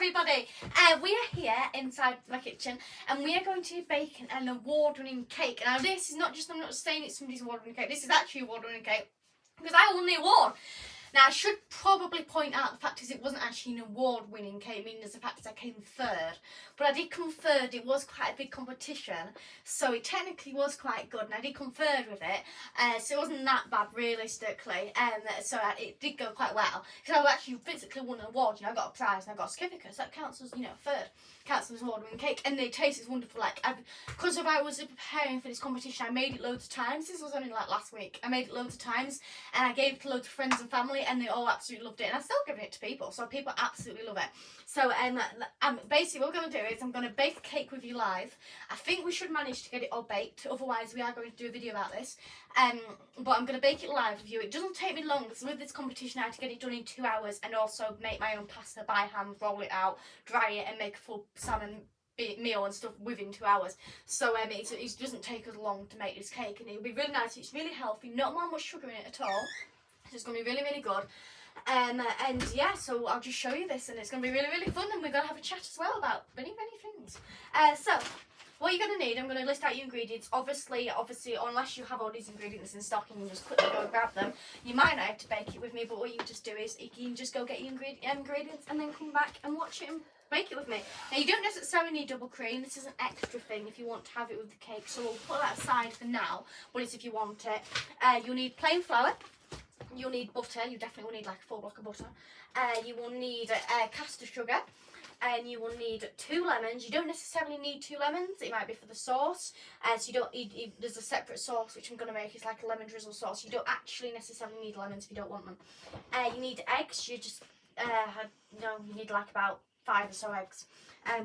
everybody. We are here inside my kitchen and we are going to be baking an award-winning cake. Now this is not just, I'm not saying it's somebody's award-winning cake, this is actually award-winning cake because I won the award. Now I should probably point out the fact is it wasn't actually an award-winning cake, meaning as the fact is I came third. But I did come third, it was quite a big competition, so it technically was quite good and I did come third with it. So it wasn't that bad realistically, so it did go quite well. Because I actually physically won an award, you know, I got a prize and I got a certificate, so that counts as, you know, third. Counts as award-winning cake, and the taste is wonderful. Like, because I was preparing for this competition, I made it loads of times. This was only like last week. I made it loads of times, and I gave it to loads of friends and family, and they all absolutely loved it. And I still give it to people, so people absolutely love it. So, basically, what we're going to do is I'm going to bake a cake with you live. I think we should manage to get it all baked. Otherwise, we are going to do a video about this. But I'm going to bake it live with you. It doesn't take me long, because with this competition, I had to get it done in 2 hours, and also make my own pasta by hand, roll it out, dry it, and make a full salmon meal and stuff within 2 hours. So it doesn't take us long to make this cake, and it'll be really nice. It's really healthy, not much sugar in it at all. So it's going to be really, really good. And yeah, so I'll just show you this, and it's going to be really, really fun, and we're going to have a chat as well about many, many things. So what you're going to need, I'm going to list out your ingredients. Obviously, unless you have all these ingredients in stock and you just quickly go and grab them, you might not have to bake it with me, but what you can just do is you can just go get your ingredients and then come back and watch it and bake it with me. Now, you don't necessarily need double cream. This is an extra thing if you want to have it with the cake, so we'll put that aside for now, but it's if you want it. You'll need plain flour. You'll need butter. You definitely will need like a full block of butter. You will need caster sugar. And you will need 2 lemons. You don't necessarily need 2 lemons. It might be for the sauce. So you don't need, there's a separate sauce which I'm going to make. It's like a lemon drizzle sauce. You don't actually necessarily need lemons if you don't want them. You need eggs. You just, you need like about 5 or so eggs.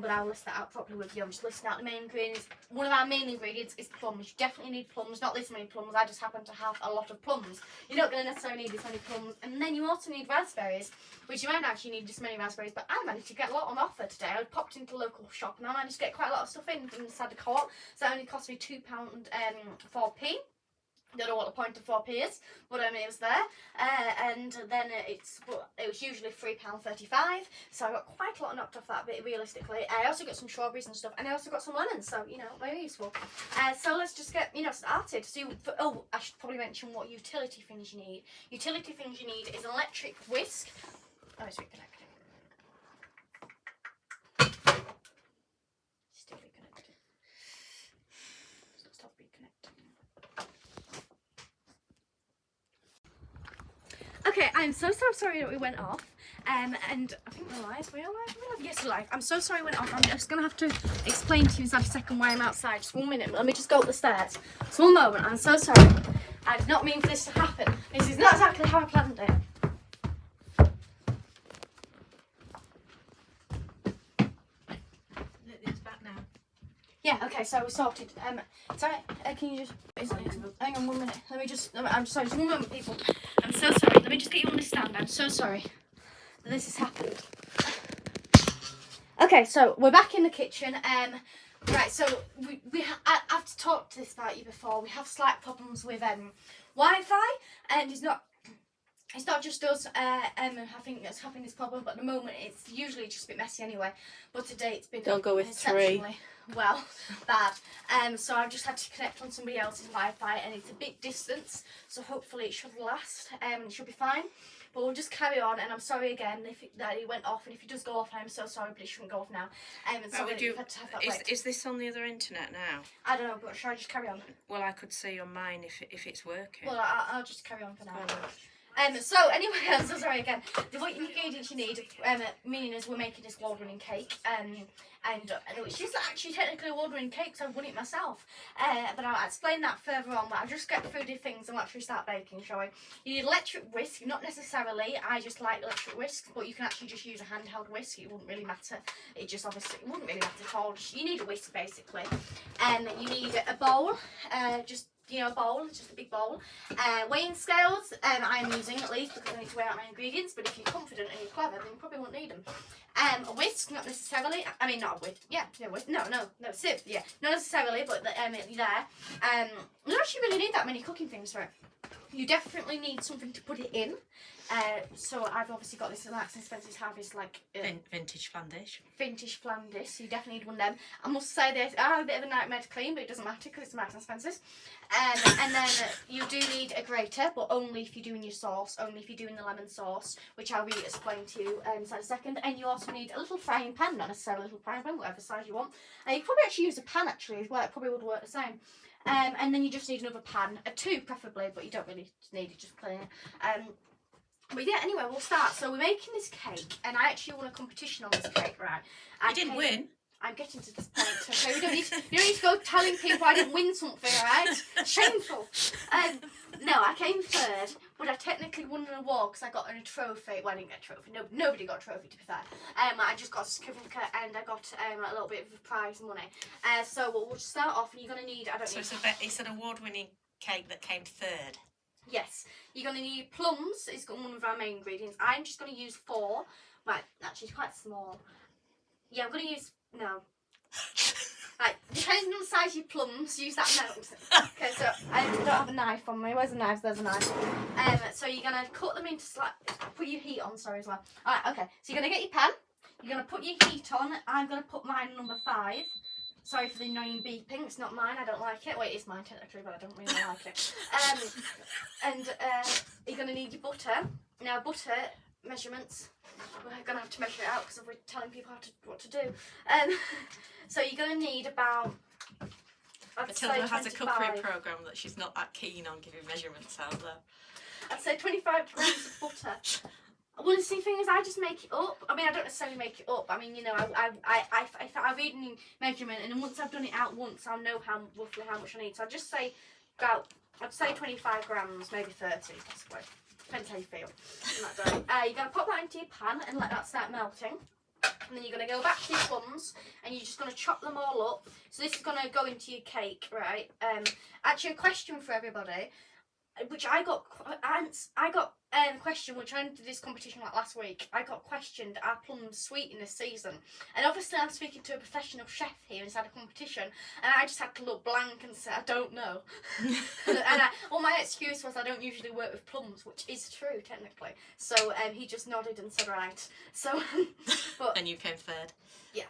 But I'll list that out properly with you. I'm just listing out the main ingredients. One of our main ingredients is plums. You definitely need plums. Not this many plums. I just happen to have a lot of plums. You're not going to necessarily need this many plums. And then you also need raspberries, which you might not actually need this many raspberries. But I managed to get a lot on offer today. I popped into a local shop and I managed to get quite a lot of stuff in from inside the co-op. So that only cost me £2 4p. Don't know what the point of 4p is, but it was there, and then it was usually £3.35, so I got quite a lot knocked off that bit realistically. I also got some strawberries and stuff, and I also got some lemons, so you know, very useful. So let's just get started. So I should probably mention what utility things you need. Utility things you need is an electric whisk. Oh, it's reconnected. Still reconnected. Stop reconnecting. Okay, I'm so sorry that we went off, and I think we're live. We're live? Yes, we're live. I'm so sorry we went off. I'm just going to have to explain to you in a second why I'm outside. Just 1 minute. Let me just go up the stairs. Just 1 moment. I'm so sorry. I did not mean for this to happen. This is not exactly how I planned it. It's back now. Yeah, okay, so we're sorted. Sorry, can you just... Hang on 1 minute. Let me just... I'm sorry, just 1 moment, people. I'm so sorry. Let me just get you on the stand. I'm so sorry that this has happened. Okay, so we're back in the kitchen. Right, so I've talked to this about you before. We have slight problems with Wi-Fi, and it's not just us I think that's having this problem, but at the moment it's usually just a bit messy anyway. But today it's been Don't go with 3. Well, bad. So I've just had to connect on somebody else's Wi-Fi, and it's a bit distance, so hopefully it should last and it should be fine. But we'll just carry on, and I'm sorry again that it went off, and if it does go off, I'm so sorry, but it shouldn't go off now. So we've had to have that is this on the other internet now? I don't know, but should I just carry on? Well, I could see on mine if it's working. Well, I'll just carry on for now. So anyway, I'm so sorry again. What ingredients you need, meaning is we're making this award-winning cake, which is actually technically award-winning cake, because I've won it myself. But I'll explain that further on. But I'll just get through the things and we'll actually start baking, shall we? You need electric whisk, not necessarily. I just like electric whisks, but you can actually just use a handheld whisk. It wouldn't really matter. It wouldn't really matter at all. You need a whisk basically. You need a bowl, a bowl, just a big bowl. Weighing scales, I'm using at least because I need to weigh out my ingredients, but if you're confident and you're clever, then you probably won't need them. A whisk, not necessarily, I mean not a whisk, whisk, no, sieve, not necessarily, but there. You don't actually really need that many cooking things for it. You definitely need something to put it in. So I've obviously got this Marks and Spencer's Harvest like vintage Flandish. Vintage Flanders. So you definitely need one of them. I must say they are a bit of a nightmare to clean, but it doesn't matter because it's Marks and Spencer's. And then you do need a grater, but only if you're doing your sauce, only if you're doing the lemon sauce, which I'll explain to you in a second. And you also need a little frying pan, not necessarily a little frying pan, whatever size you want. You could probably actually use a pan actually as well. It probably would work the same. And then you just need another pan, two preferably, but you don't really need it, just plain. But yeah, anyway, we'll start. So we're making this cake, and I actually won a competition on this cake, right? You didn't win? I'm getting to this point, okay? You don't need to go telling people I didn't win something, right? Shameful. No, I came third, but I technically won an award because I got a trophy. Well, I didn't get a trophy. No, nobody got a trophy, to be fair. I just got a certificate and I got a little bit of prize money. So we'll just start off, and you're going to need... So it's an award-winning cake that came third. Yes. You're going to need plums. It's got one of our main ingredients. I'm just going to use 4. Right, actually, it's quite small. Yeah, I'm going to use... No. Right, depending on the size of your plums, use that amount. Okay, so I don't have a knife on me. Where's the knife? There's a knife. So you're going to cut them into put your heat on, sorry, as well. Alright, okay. So you're going to get your pan. You're going to put your heat on. I'm going to put mine number 5. Sorry for the annoying beeping. It's not mine. I don't like it. Well, it is mine technically, but I don't really like it. You're going to need your butter. Now, butter measurements. We're going to have to measure it out because we're telling people what to do. So you're going to need about... Matilda has a cookery programme that she's not that keen on giving measurements out there. I'd say 25 grams of butter. Well, the thing is, I just make it up. I mean, I don't necessarily make it up. I mean, you know, I've eaten in measurement, and then once I've done it out once, I'll know roughly how much I need. So I'd just say I'd say 25 grams, maybe 30, possibly. Depends how you feel. You're going to pop that into your pan and let that start melting. And then you're going to go back to your plums, and you're just going to chop them all up. So this is going to go into your cake, right? Actually, a question for everybody, which I got a question, which I did this competition like last week. I got questioned, are plums sweet in this season? And obviously I'm speaking to a professional chef here inside a competition, and I just had to look blank and say, I don't know. Well, my excuse was I don't usually work with plums, which is true technically. So he just nodded and said right. So, but and you came third. Yeah.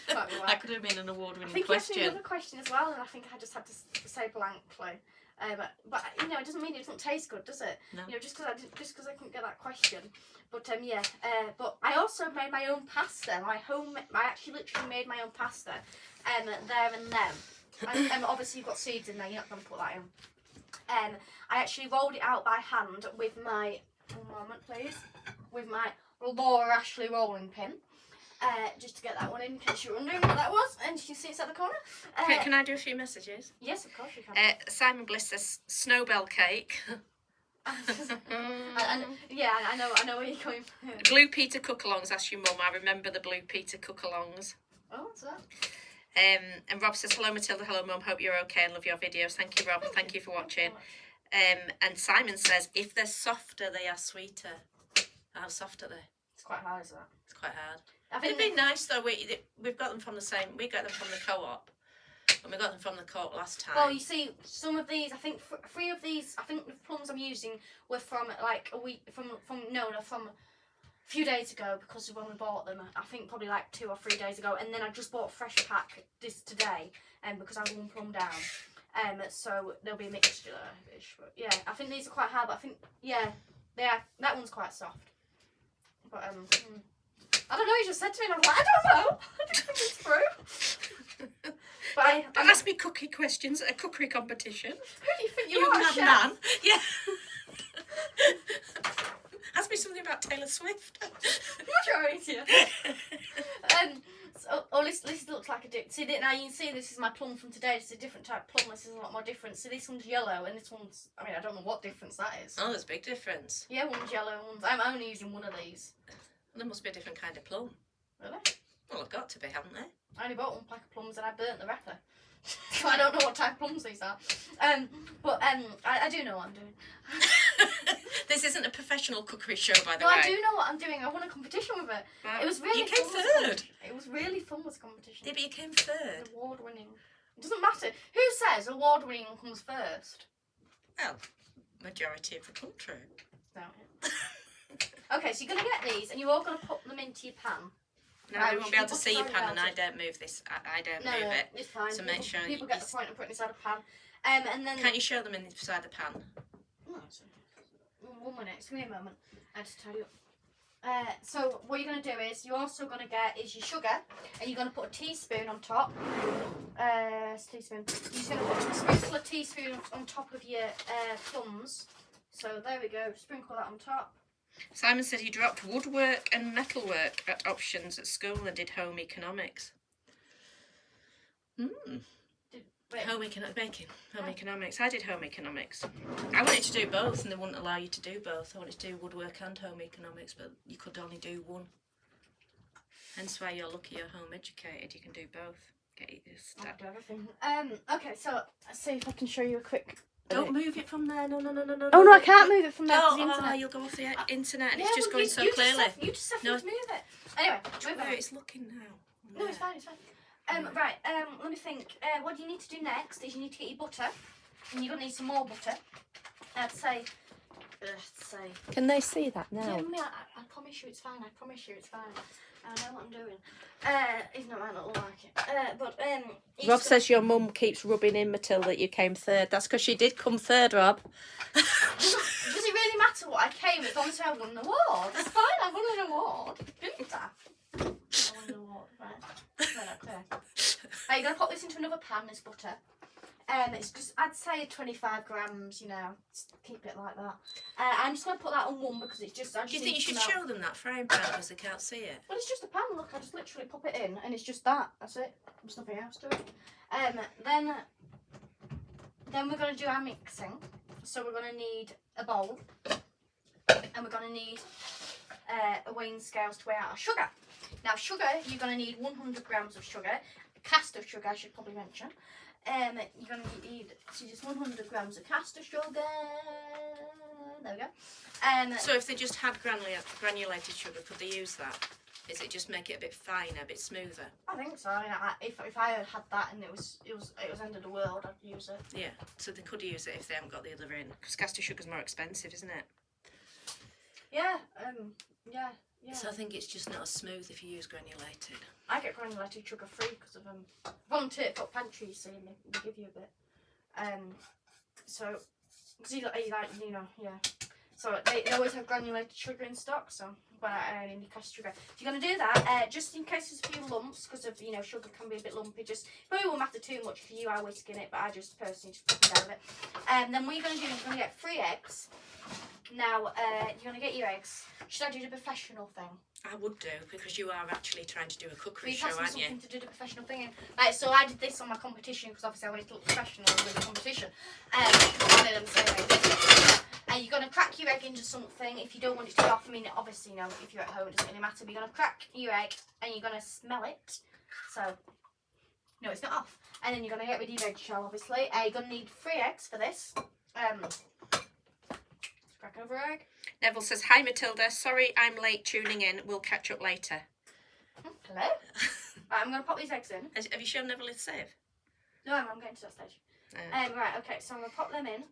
That could have been an award-winning question. I think he asked me another question as well, and I think I just had to say blankly. But you know, it doesn't mean it doesn't taste good, does it? No. You know, just because I couldn't get that question. But yeah. But I also made my own pasta. I actually literally made my own pasta. There and then. And obviously you've got seeds in there. You're not going to put that in. I actually rolled it out by hand with my. One moment, please. With my Laura Ashley rolling pin. Just to get that one in case you're wondering what that was, and you can see it's at the corner. Can I do a few messages? Yes, of course you can. Simon Bliss says snowbell cake. Yeah, I know where you're going from. Blue Peter Cookalongs, ask your mum. I remember the Blue Peter Cookalongs. Oh, what's that? And Rob says, hello Matilda, hello mum, hope you're okay and love your videos. Thank you, Rob, and thank you for watching. And Simon says, if they're softer, they are sweeter. How soft are they? It's quite hard, isn't it? It's quite hard. I think It'd be nice though. We've got them from the same. We got them from the co-op, and we got them from the co-op last time. Well, you see, some of these, I think 3 of these, I think the plums I'm using were from like a week from a few days ago because of when we bought them. I think probably like 2 or 3 days ago, and then I just bought a fresh pack this today, because I had one plum down. So there'll be a mixture there-ish. But yeah, I think these are quite hard. But I think they are. That one's quite soft. But I don't know, you just said to me, and I'm like, I don't know. I don't think it's through. But don't ask me cookie questions at a cookery competition. Who do you think You are, can have chef? none. Yeah. Ask me something about Taylor Swift. Majority. This looks like a see now you can see this is my plum from today. It's a different type of plum. This is a lot more different. So this one's yellow and this one's, I mean, I don't know what difference that is. Oh, there's a big difference. Yeah, one's yellow and one's, I'm only using one of these. There must be a different kind of plum. Really? Well, they've got to be, haven't they? I only bought 1 pack of plums and I burnt the wrapper. So I don't know what type of plums these are. But I do know what I'm doing. This isn't a professional cookery show, by the No, way. I do know what I'm doing. I won a competition with it. Right. It was really You came fun. third. It was really fun with competition. Yeah, but you came third. Award winning. It doesn't matter. Who says award winning comes first? Well, majority of the country. No. Okay, so you're going to get these and you're all going to put them into your pan. No, Right, we we won't be able should to put see your it pan, around and I it. don't move this. I don't No, move it. it's fine. So people, make sure people you- get the point of putting inside a pan. And then... Can't you show them inside the pan? Oh, it's 1 minute, it's going to be a moment. I just tidy up. So what you're going to do is you're also going to get is your sugar, and you're going to put a teaspoon on top. It's a teaspoon. You're just going to put a sprinkle a teaspoon on top of your plums. So there we go. Sprinkle that on top. Simon said he dropped woodwork and metalwork at options at school and did home economics. Home economics. I did home economics. I wanted to do both, and they wouldn't allow you to do both. I wanted to do woodwork and home economics, but you could only do one. Hence why you're lucky you're home educated. You can do both. Get you I do everything. Okay, so let's see if I can show you a quick. Don't move it from there. No. Oh no, I can't move it from there. No, The internet. you'll go off the internet, and Yeah, it's just well, going so you clearly. You just have No. to move it. Anyway, move Where it. it's looking now. No, it's fine. It's fine. Right. Let me think. What you need to do next is you need to get your butter, and you're gonna need some more butter. I'd say. Can they see that now? Yeah, Mummy, I promise you it's fine. I promise you it's fine. I know what I'm doing. Even though it might not look like it. But you Rob just- says your mum keeps rubbing in Matilda that you came third. That's because she did come third, Rob. Does it really matter what I came? It's honestly I won an award. It's fine. I won an award. Didn't I? I won an award. Right. Okay. Right, you're gonna pop this into another pan. This butter. It's just I'd say 25 grams. You know, just keep it like that. I'm just gonna put that on one because it's just. Do you think you should show them that frying pan because they can't see it? Well, it's just a pan. Look, I just literally pop it in, and it's just that. That's it. There's nothing else to it. Then we're gonna do our mixing. So we're gonna need a bowl, and we're gonna need a weighing scales to weigh out our sugar. Now, sugar, you're gonna need 100 grams of sugar. Caster sugar, I should probably mention. You're gonna need just 100 grams of caster sugar. There we go. So if they just had granulated sugar, could they use that? Is it just make it a bit finer, a bit smoother? I think so. I mean, if I had had that and it was end of the world, I'd use it. Yeah, so they could use it if they haven't got the other in. Because caster sugar's more expensive, isn't it? Yeah. Yeah. So I think it's just not as smooth if you use granulated. I get granulated sugar free because of volunteer for pantry. You see, and they give you a bit. So because you yeah. So they always have granulated sugar in stock. So when I need caster sugar, if you're gonna do that, just in case there's a few lumps because of sugar can be a bit lumpy. Just probably won't matter too much for you. I whisk in it, but I just personally just put it out of it. Then what you're gonna do is you're gonna get 3 eggs. Now, you're going to get your eggs. Should I do the professional thing? I would do, because you are actually trying to do a cookery You show, passed me aren't you? something to do the professional thing in. Right, so I did this on my competition, because obviously I wanted to look professional with the competition. One of them, so anyway. You're going to crack your egg into something. If you don't want it to be off, I mean, obviously, if you're at home, it doesn't really matter. But you're going to crack your egg, and you're going to smell it. So, no, it's not off. And then you're going to get rid of your egg shell, obviously. You're going to need 3 eggs for this. Crack over egg. Neville says, "Hi Matilda, sorry I'm late tuning in. We'll catch up later." Hello. Right, I'm going to pop these eggs in. Have you shown Neville his save? No, I'm getting to that stage. Oh. Right, okay, so I'm going to pop them in.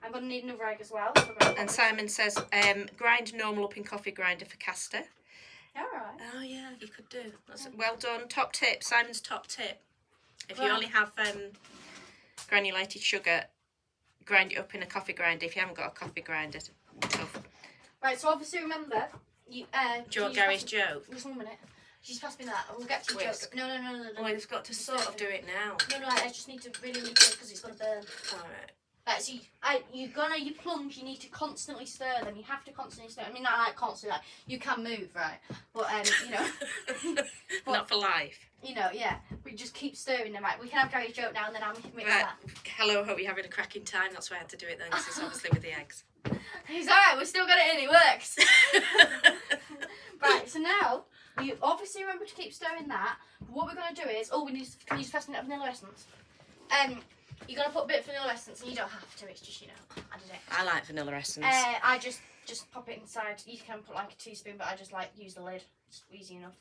I'm going to need another egg as well. So And Simon says, grind normal up in coffee grinder for caster. Alright. Oh yeah, you could do. That's well done. Top tip. Simon's top tip. If you Right. only have granulated sugar, grind it up in a coffee grinder. If you haven't got a coffee grinder, tough. Right, so obviously remember, Do you want Gary's joke? Just 1 minute. She's passed me that. We'll get to your Whisk. joke. No. Oh, we've got to sort of do it now. No, I just need to because it's going to burn. Alright. Right, so your plums, you need to constantly stir them. You have to constantly stir. I mean, not like constantly, like, you can move, right? But, but, Not for life. yeah. We just keep stirring them, right? We can have Gary's joke now and then I'll mix Right. that. Hello, hope you're having a cracking time. That's why I had to do it then, because it's obviously with the eggs. He's alright, we still got it in, it works. Right, so now, you obviously remember to keep stirring that. But what we're going to do is, can you just press vanilla essence? You're going to put a bit of vanilla essence, and you don't have to, it's just, I did it. I like vanilla essence. I just pop it inside. You can put like a teaspoon, but I just use the lid. It's easy enough.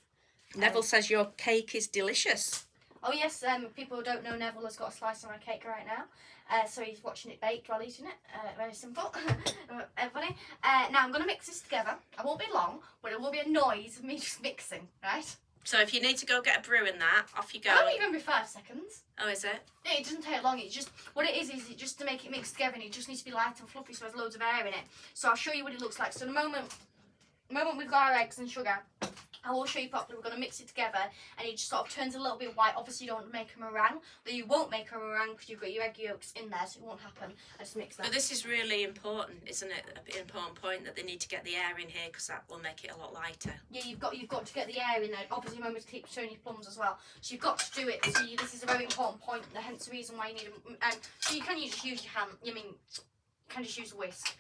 Neville says your cake is delicious. Oh yes, people who don't know, Neville has got a slice of my cake right now. So he's watching it baked while eating it. Very simple. Everybody. Now I'm going to mix this together. I won't be long, but it will be a noise of me just mixing, right? So if you need to go get a brew in that, off you go. Only going to be 5 seconds. Oh, is it? Yeah, it doesn't take long. It's just, what it is it just to make it mix together, and it just needs to be light and fluffy so there's loads of air in it. So I'll show you what it looks like. So the moment we've got our eggs and sugar, I will show you properly. We're going to mix it together, and it just sort of turns a little bit white. Obviously, you don't want to make a meringue, but you won't make a meringue because you've got your egg yolks in there, so it won't happen. I just mix that. But this is really important, isn't it? An important point that they need to get the air in here because that will make it a lot lighter. Yeah, you've got to get the air in there. Obviously, remember to keep showing your plums as well. So you've got to do it. So this is a very important point. Hence the reason why you need them. So you can just use your hand. Can just use a whisk,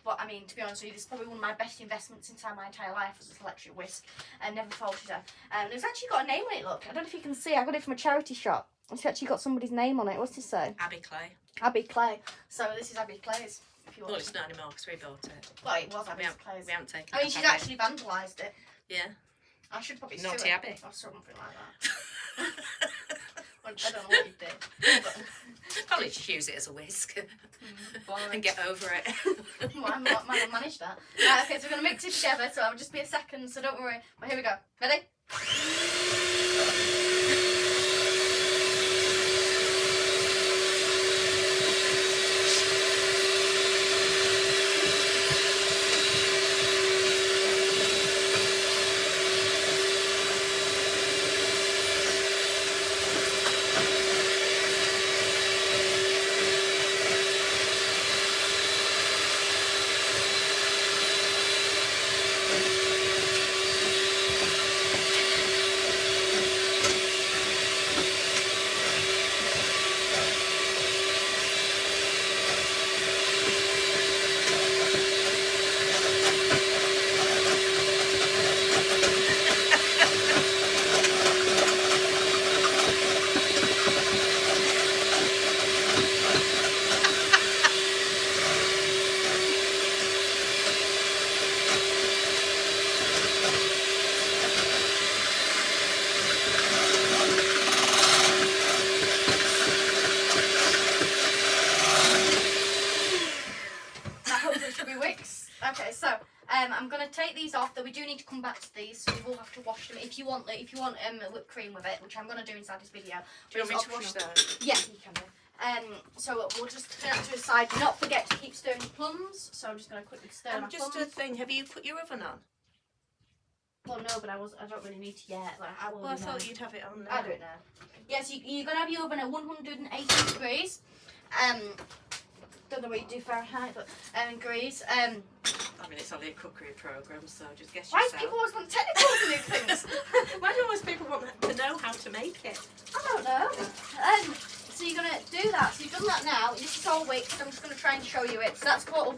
but I mean, to be honest with you, this is probably one of my best investments inside my entire life was this electric whisk, and never faulted her. It's actually got a name on it. Look, I don't know if you can see. I got it from a charity shop. It's actually got somebody's name on it. What's this say? Abby Clay. Abby Clay. So this is Abby Clay's. If you want. Well, it's not anymore because we bought it. Well, it was Abby Clay's. We haven't taken. I mean, she's actually vandalised it. Yeah. I should probably Naughty sue her Abby. or something like that. I don't know what you did. But Probably just use it as a whisk and get over it. well, I might have managed that. Right, okay, so we're going to mix it together, so it'll just be a second, so don't worry. But here we go. Ready? I'm gonna take these off. Though we do need to come back to these, so we will have to wash them. If you want whipped cream with it, which I'm gonna do inside this video. Do you want me to wash that? Yeah, you can do. So we'll just turn that to the side. Do not forget to keep stirring the plums. So I'm just gonna quickly stir my just plums. a thing. Have you put your oven on? Well, no, but I don't really need to yet. Like, I will. Well, I do thought now. you'd have it on there. I do it now. Yes, you're gonna have your oven at 180 degrees. Don't know what you do Fahrenheit, but degrees. I mean, it's only a cookery program, so just guess Why yourself. do people always want technicals in these things? Why do always people want to know how to make it? I don't know. So you're gonna do that. So you've done that now. This is all wick. So I'm just gonna try and show you it. So that's what.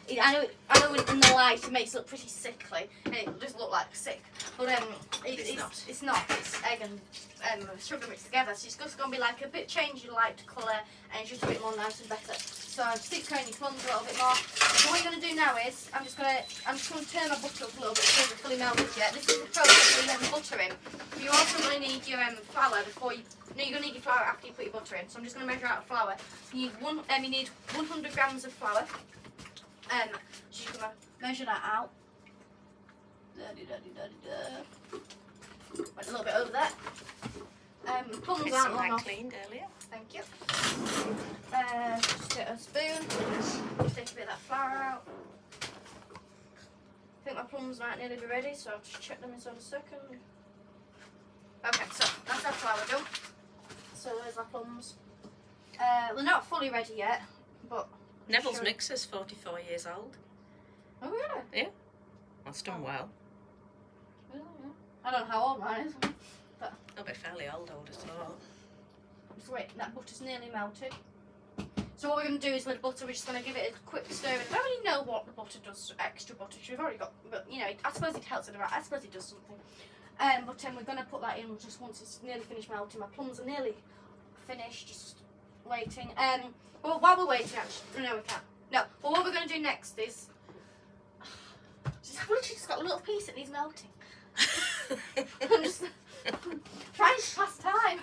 I know in the light it makes it look pretty sickly, and it does look like sick, but it's not. It's egg and sugar mixed together, so it's just going to be like a bit change your light colour, and it's just a bit more nice and better. So just keep turning your plums a little bit more. So what you're going to do now is I'm just going to turn my butter up a little bit so it's fully melted yet. This is the process where you let the butter in. You're also going to need your flour before you. No, you're going to need your flour after you put your butter in. So I'm just going to measure out the flour. You need 100 grams of flour. So you're gonna measure that out. Went a little bit over that. Plums It's aren't some long I off. cleaned earlier. Thank you. Just get a spoon. Just take a bit of that flour out. I think my plums might nearly be ready, so I'll just check them in a second. Okay, so that's our flour done. So there's our plums. They're not fully ready yet, but. Neville's Sure. mixer's 44 years old. Oh really? Yeah. That's done well. Yeah. I don't know how old mine is. But It'll be fairly old, I would have thought. just wait, that butter's nearly melted. So what we're going to do is with butter, we're just going to give it a quick stir. I don't really know what the butter does, extra butter. We've already got, but you know, I suppose it helps it. I suppose it does something. But we're going to put that in just once it's nearly finished melting. My plums are nearly finished, just waiting. Well, while we're waiting, actually, no, we can't. No, but what we're going to do next is, I've literally just got a little piece that needs melting. I'm just trying to pass time.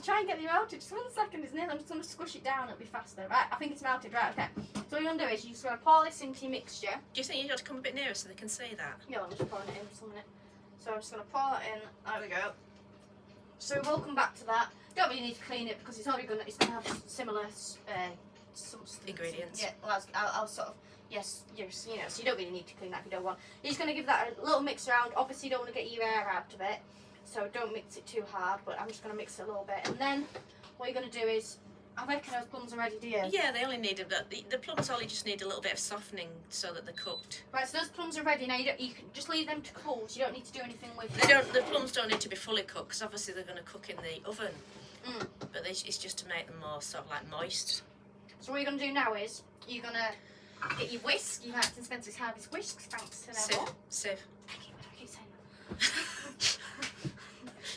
try and get it melted. Just 1 second, isn't it? I'm just going to squish it down, it'll be faster. Right, I think it's melted. Right, okay. So what you're going to do is you're just going to pour this into your mixture. Do you think you ought to come a bit nearer so they can see that? Yeah, I'm just pouring it in for a minute. So I'm just going to pour that in. There we go. So we'll come back to that. Don't really need to clean it because it's already going to have similar substance. Ingredients. Yeah, well, I'll sort of, yes, you know, so you don't really need to clean that if you don't want. You're just going to give that a little mix around. Obviously, you don't want to get your air out of it, so don't mix it too hard, but I'm just going to mix it a little bit. And then what you're going to do is, I reckon those plums are ready, do you? Yeah, they only need the plums only just need a little bit of softening so that they're cooked. Right, so those plums are ready. Now you can just leave them to cool, so you don't need to do anything with them. The plums don't need to be fully cooked because obviously they're going to cook in the oven. But it's just to make them more sort of like moist. So what you're going to do now is you're going to get your whisk. You Marks and Spencer's Harvey's whisks, thanks to them. Sieve. Thank you, I keep saying that.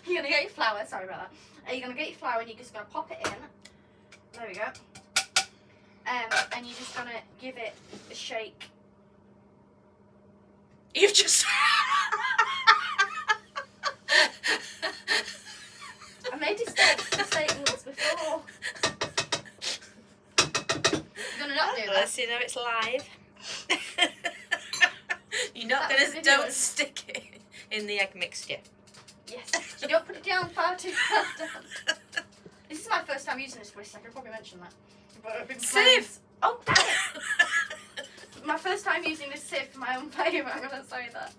You're going to get your flour. Sorry about that. You're going to get your flour and you're just going to pop it in. There we go. And you're just going to give it a shake. You've just... I made this mistake once before. You're going to not do that. Let's see, now it's live. You're not That going was to... video. Don't stick it in the egg mixture. Yes. You don't put it down far too far down. This is my first time using this whisk. I could probably mention that. But I've been playing- Sieve! Oh, damn it! My first time using this sieve for my own flavour, I'm going to say that.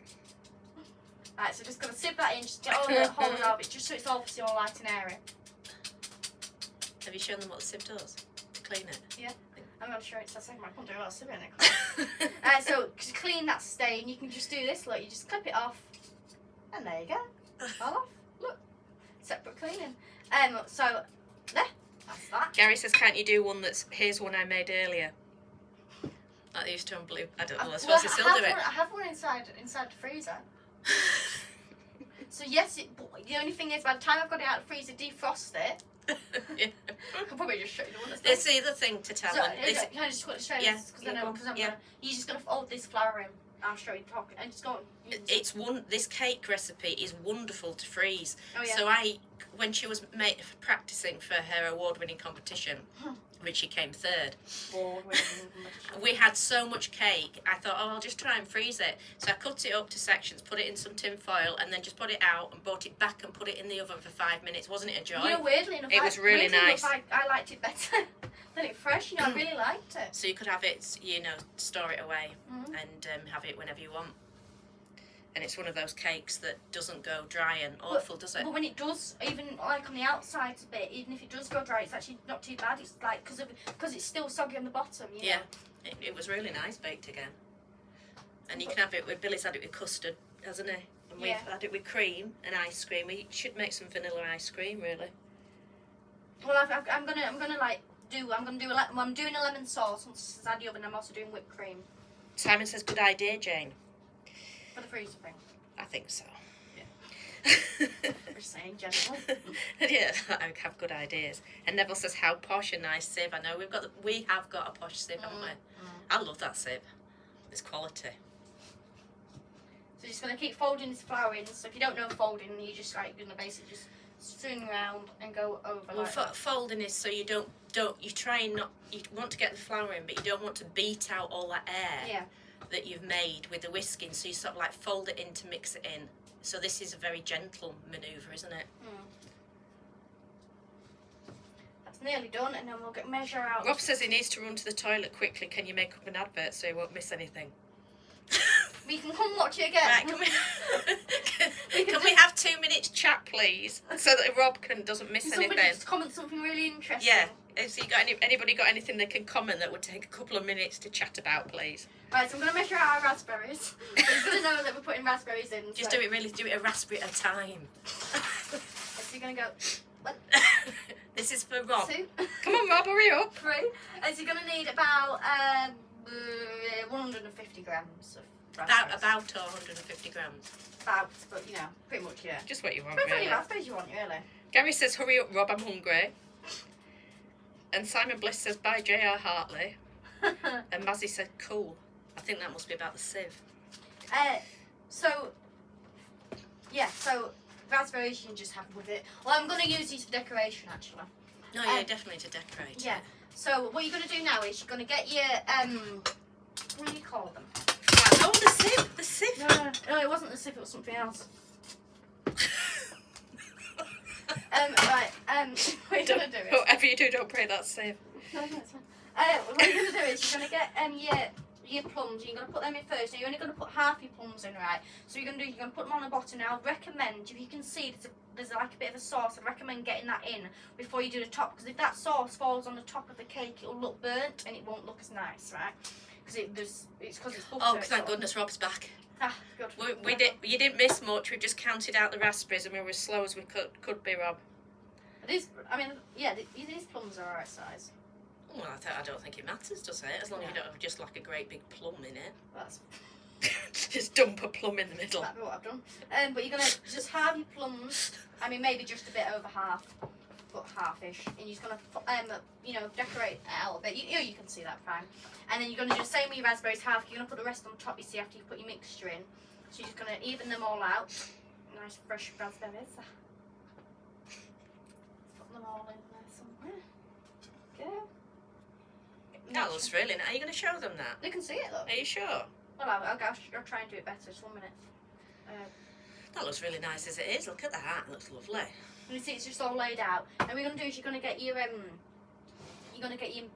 Right, so just going to sieve that in, just get all the holes out of it, just so it's obviously all light and airy. Have you shown them what the sieve does to clean it? Yeah. I'm not sure it's a second, I can't do a lot of sieve in it. So to clean that stain, you can just do this, look, you just clip it off. And there you go. All off. Look. Separate cleaning. So, there. That's that. Gary says, can't you do one that's... Here's one I made earlier. That they used to on Blue... I don't know, I suppose they still do it. I have one inside the freezer. So yes, the only thing is, by the time I've got it out of the freezer, defrost it. Yeah. I could probably just show you the one that's It's the other thing to tell So, them. can I just put it straight? Yeah, Because I know, because I'm yeah. gonna. You're just gonna fold this flour in. I'll show you the pocket. And just go. It's one. This cake recipe is wonderful to freeze. Oh yeah. So when she was practicing for her award-winning competition, which she came third, we had so much cake. I thought, oh, I'll just try and freeze it. So I cut it up to sections, put it in some tin foil, and then just put it out and brought it back and put it in the oven for 5 minutes. Wasn't it a joy? You know, weirdly enough, It was really nice. I liked it better than it fresh. You know, I really liked it. So you could have it, store it away Mhm. and have it whenever you want. And it's one of those cakes that doesn't go dry and awful, does it? But when it does, even like on the outside a bit, even if it does go dry, it's actually not too bad. It's like because it's still soggy on the bottom. You know? Yeah, it was really nice baked again. And you can have it with Billy's had it with custard, hasn't he? And we've had it with cream and ice cream. We should make some vanilla ice cream, really. Well, I'm doing a lemon sauce once it's out of the oven. I'm also doing whipped cream Simon says, good idea, Jane. for the freezer thing. I think so. Yeah. Just saying, generally. Yeah, I have good ideas. And Neville says, how posh a nice sieve. I know we have got a posh sieve, haven't we? I love that sieve. It's quality. So you're just gonna keep folding this flour in. So if you don't know folding, you just gonna basically just swing around and go over. Well, like that. folding is so you don't you try and not, you want to get the flour in, but you don't want to beat out all that air Yeah. that you've made with the whisking. So you sort of like fold it in to mix it in. So this is a very gentle manoeuvre, isn't it? That's nearly done, and then we'll measure out. Rob says he needs to run to the toilet quickly. Can you make up an advert so he won't miss anything? We can come watch it again. Right, can we have 2 minutes chat, please, so that Rob doesn't miss Somebody anything? just comment something really interesting. Yeah. Has he got anybody got anything they can comment that would take a couple of minutes to chat about, please? Right, so I'm going to measure out our raspberries. But he's going to know that we're putting raspberries in. Just so. do it a raspberry at a time. So you're going to go, 1, This is for Rob. 2, Come on, Rob, hurry up. 3. And so you're going to need about 150 grams of raspberries. About 150 grams. About, but pretty much, yeah. Just what you want, Depends how really. many raspberries you want, really. Gary says, hurry up, Rob, I'm hungry. And Simon Bliss says, bye, J.R. Hartley. And Mazzy said, cool. I think that must be about the sieve. So raspberries you can just have with it. Well, I'm going to use these for decoration actually. No, yeah, definitely to decorate. Yeah. So what you're going to do now is you're going to get your what do you call them? Oh, the sieve. The sieve. No, it wasn't the sieve. It was something else. Right. What you're going to do is. Whatever you do, don't break that sieve. No, it's fine. What you're going to do is you're going to get your plums. You're going to put them in first. Now you're only going to put half your plums in, right? So you're going to put them on the bottom. Now I recommend, if you can see there's like a bit of a sauce, I recommend getting that in before you do the top, because if that sauce falls on the top of the cake, it'll look burnt and it won't look as nice, right? Because it's because it's butter. Oh, thank goodness Rob's back. Ah, good. You didn't miss much. We just counted out the raspberries and we were as slow as we could be, Rob. These plums are alright size. Well, I don't think it matters, does it? As long as you don't have just like a great big plum in it. That's Just dump a plum in the middle. exactly what I've done. But you're gonna just halve your plums. I mean, maybe just a bit over half, but half-ish. And you're just gonna decorate it out a bit. You can see that fine. And then you're gonna do the same with your raspberries. Half. You're gonna put the rest on top. You see after you put your mixture in. So you're just gonna even them all out. Nice fresh raspberries. Put them all in there somewhere. Go. That looks really nice. Are you going to show them that? They can see it though. Are you sure? Well, I'll try and do it better. Just 1 minute. That looks really nice as it is. Look at that. It looks lovely. And you see, it's just all laid out. And what you're gonna do is you're gonna get your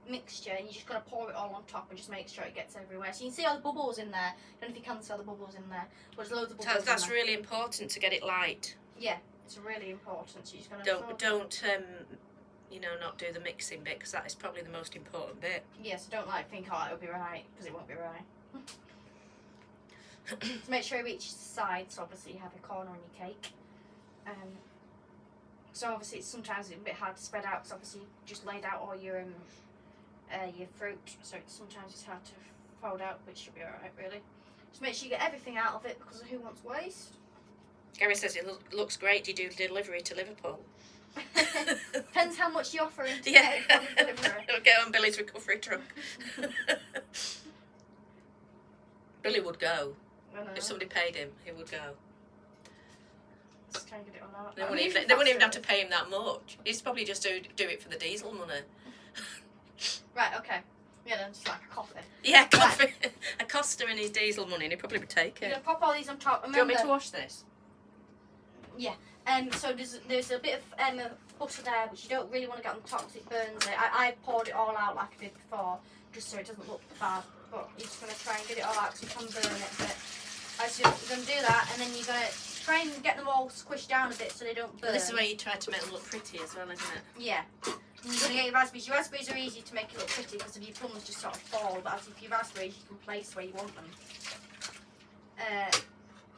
mixture, and you're just gonna pour it all on top and just make sure it gets everywhere. So you can see all the bubbles in there. I don't know if you can see all the bubbles in there, but there's loads of bubbles. That's in there. really important to get it light. Yeah, it's really important. So you're just gonna don't not do the mixing bit, because that is probably the most important bit. Yes, I don't think it'll be right, because it won't be right. So make sure it reaches the sides. So obviously you have a corner on your cake. So obviously sometimes it's a bit hard to spread out, because obviously you just laid out all your fruit. So sometimes it's hard to fold out, but it should be alright really. Just make sure you get everything out of it, because who wants waste? Gary says it looks great. Do you do delivery to Liverpool? Depends how much you offer him to Yeah. delivery. Get on Billy's recovery truck. Billy would go. If somebody paid him, he would go. Just try and get it all out. They wouldn't even have to pay him that much. He'd probably just do it for the diesel money. Right, okay. Yeah, then just like a coffee. Yeah, coffee. A Costa and his diesel money, and he'd probably take You're it. going to pop all these on top. Do you want me to Remember, wash this? Yeah. So there's a bit of butter there, which you don't really want to get on the top because it burns it. I poured it all out like I did before, just so it doesn't look bad. But you're just going to try and get it all out because you can burn it a bit. So you're going to do that, and then you're going to try and get them all squished down a bit so they don't burn. This is where you try to make them look pretty as well, isn't it? Yeah. And you're going to get your raspberries. Your raspberries are easy to make it look pretty because if your plums just sort of fall, but as if your raspberries you can place where you want them.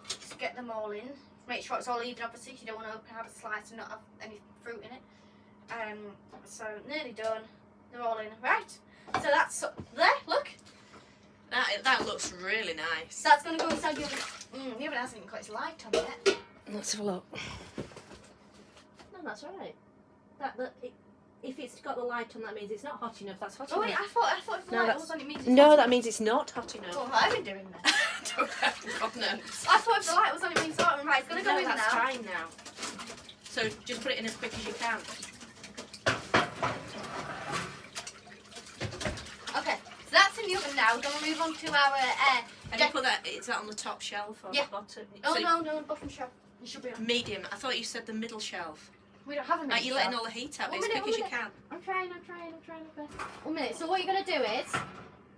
Just get them all in. Make sure it's all even, obviously, you don't want to have a slice and not have any fruit in it. So nearly done. They're all in. Right. So that's there. Look. That looks really nice. That's going to go inside the oven. The oven hasn't even got its light on yet. Let's have a look. No, that's right. If it's got the light on, that means it's not hot enough. That's hot Oh enough. wait, I thought if the light was on, it means it's No, hot that means it's not hot enough. enough. What have I been doing then? Don't have problems. I thought if the light was on, it means it's hot. Right, it's going to go in now. That's fine now. So just put it in as quick as you can. Okay, so that's in the oven now. We're going to move on to our And you put that, is that on the top shelf or Yeah. the bottom? Oh So no, bottom shelf. You should be on. medium. I thought you said the middle shelf. We don't have a Like you're letting all the heat out, but as quick as you can. I'm trying my best. 1 minute. So what you're going to do is,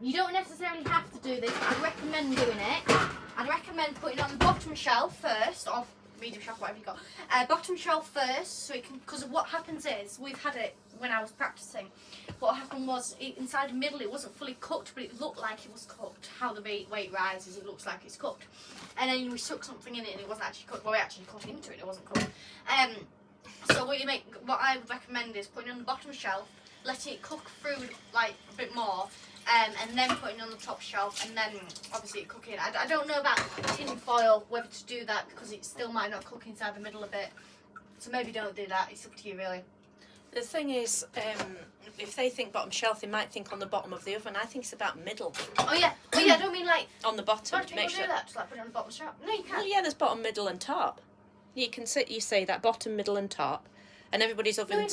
you don't necessarily have to do this, but I'd recommend doing it. I'd recommend putting it on the bottom shelf first, or medium shelf, whatever you got. Bottom shelf first, so it can, because what happens is, we've had it when I was practicing. What happened was, inside the middle it wasn't fully cooked, but it looked like it was cooked. How the weight rises, it looks like it's cooked. And then we stuck something in it and it wasn't actually cooked. Well, we actually cut into it, it wasn't cooked. So what I would recommend is putting it on the bottom shelf, letting it cook through like a bit more, and then putting it on the top shelf, and then obviously cooking. I don't know about tin foil, whether to do that, because it still might not cook inside the middle a bit. So maybe don't do that, it's up to you really. The thing is, if they think bottom shelf, they might think on the bottom of the oven. I think it's about middle. Oh yeah, I don't mean like, On the bottom, why do make people sure. do that? Just like put it on the bottom shelf? No, you Well, can't. yeah, there's bottom, middle, and top. You can see, you see that bottom, middle, and top, and everybody's No, oven.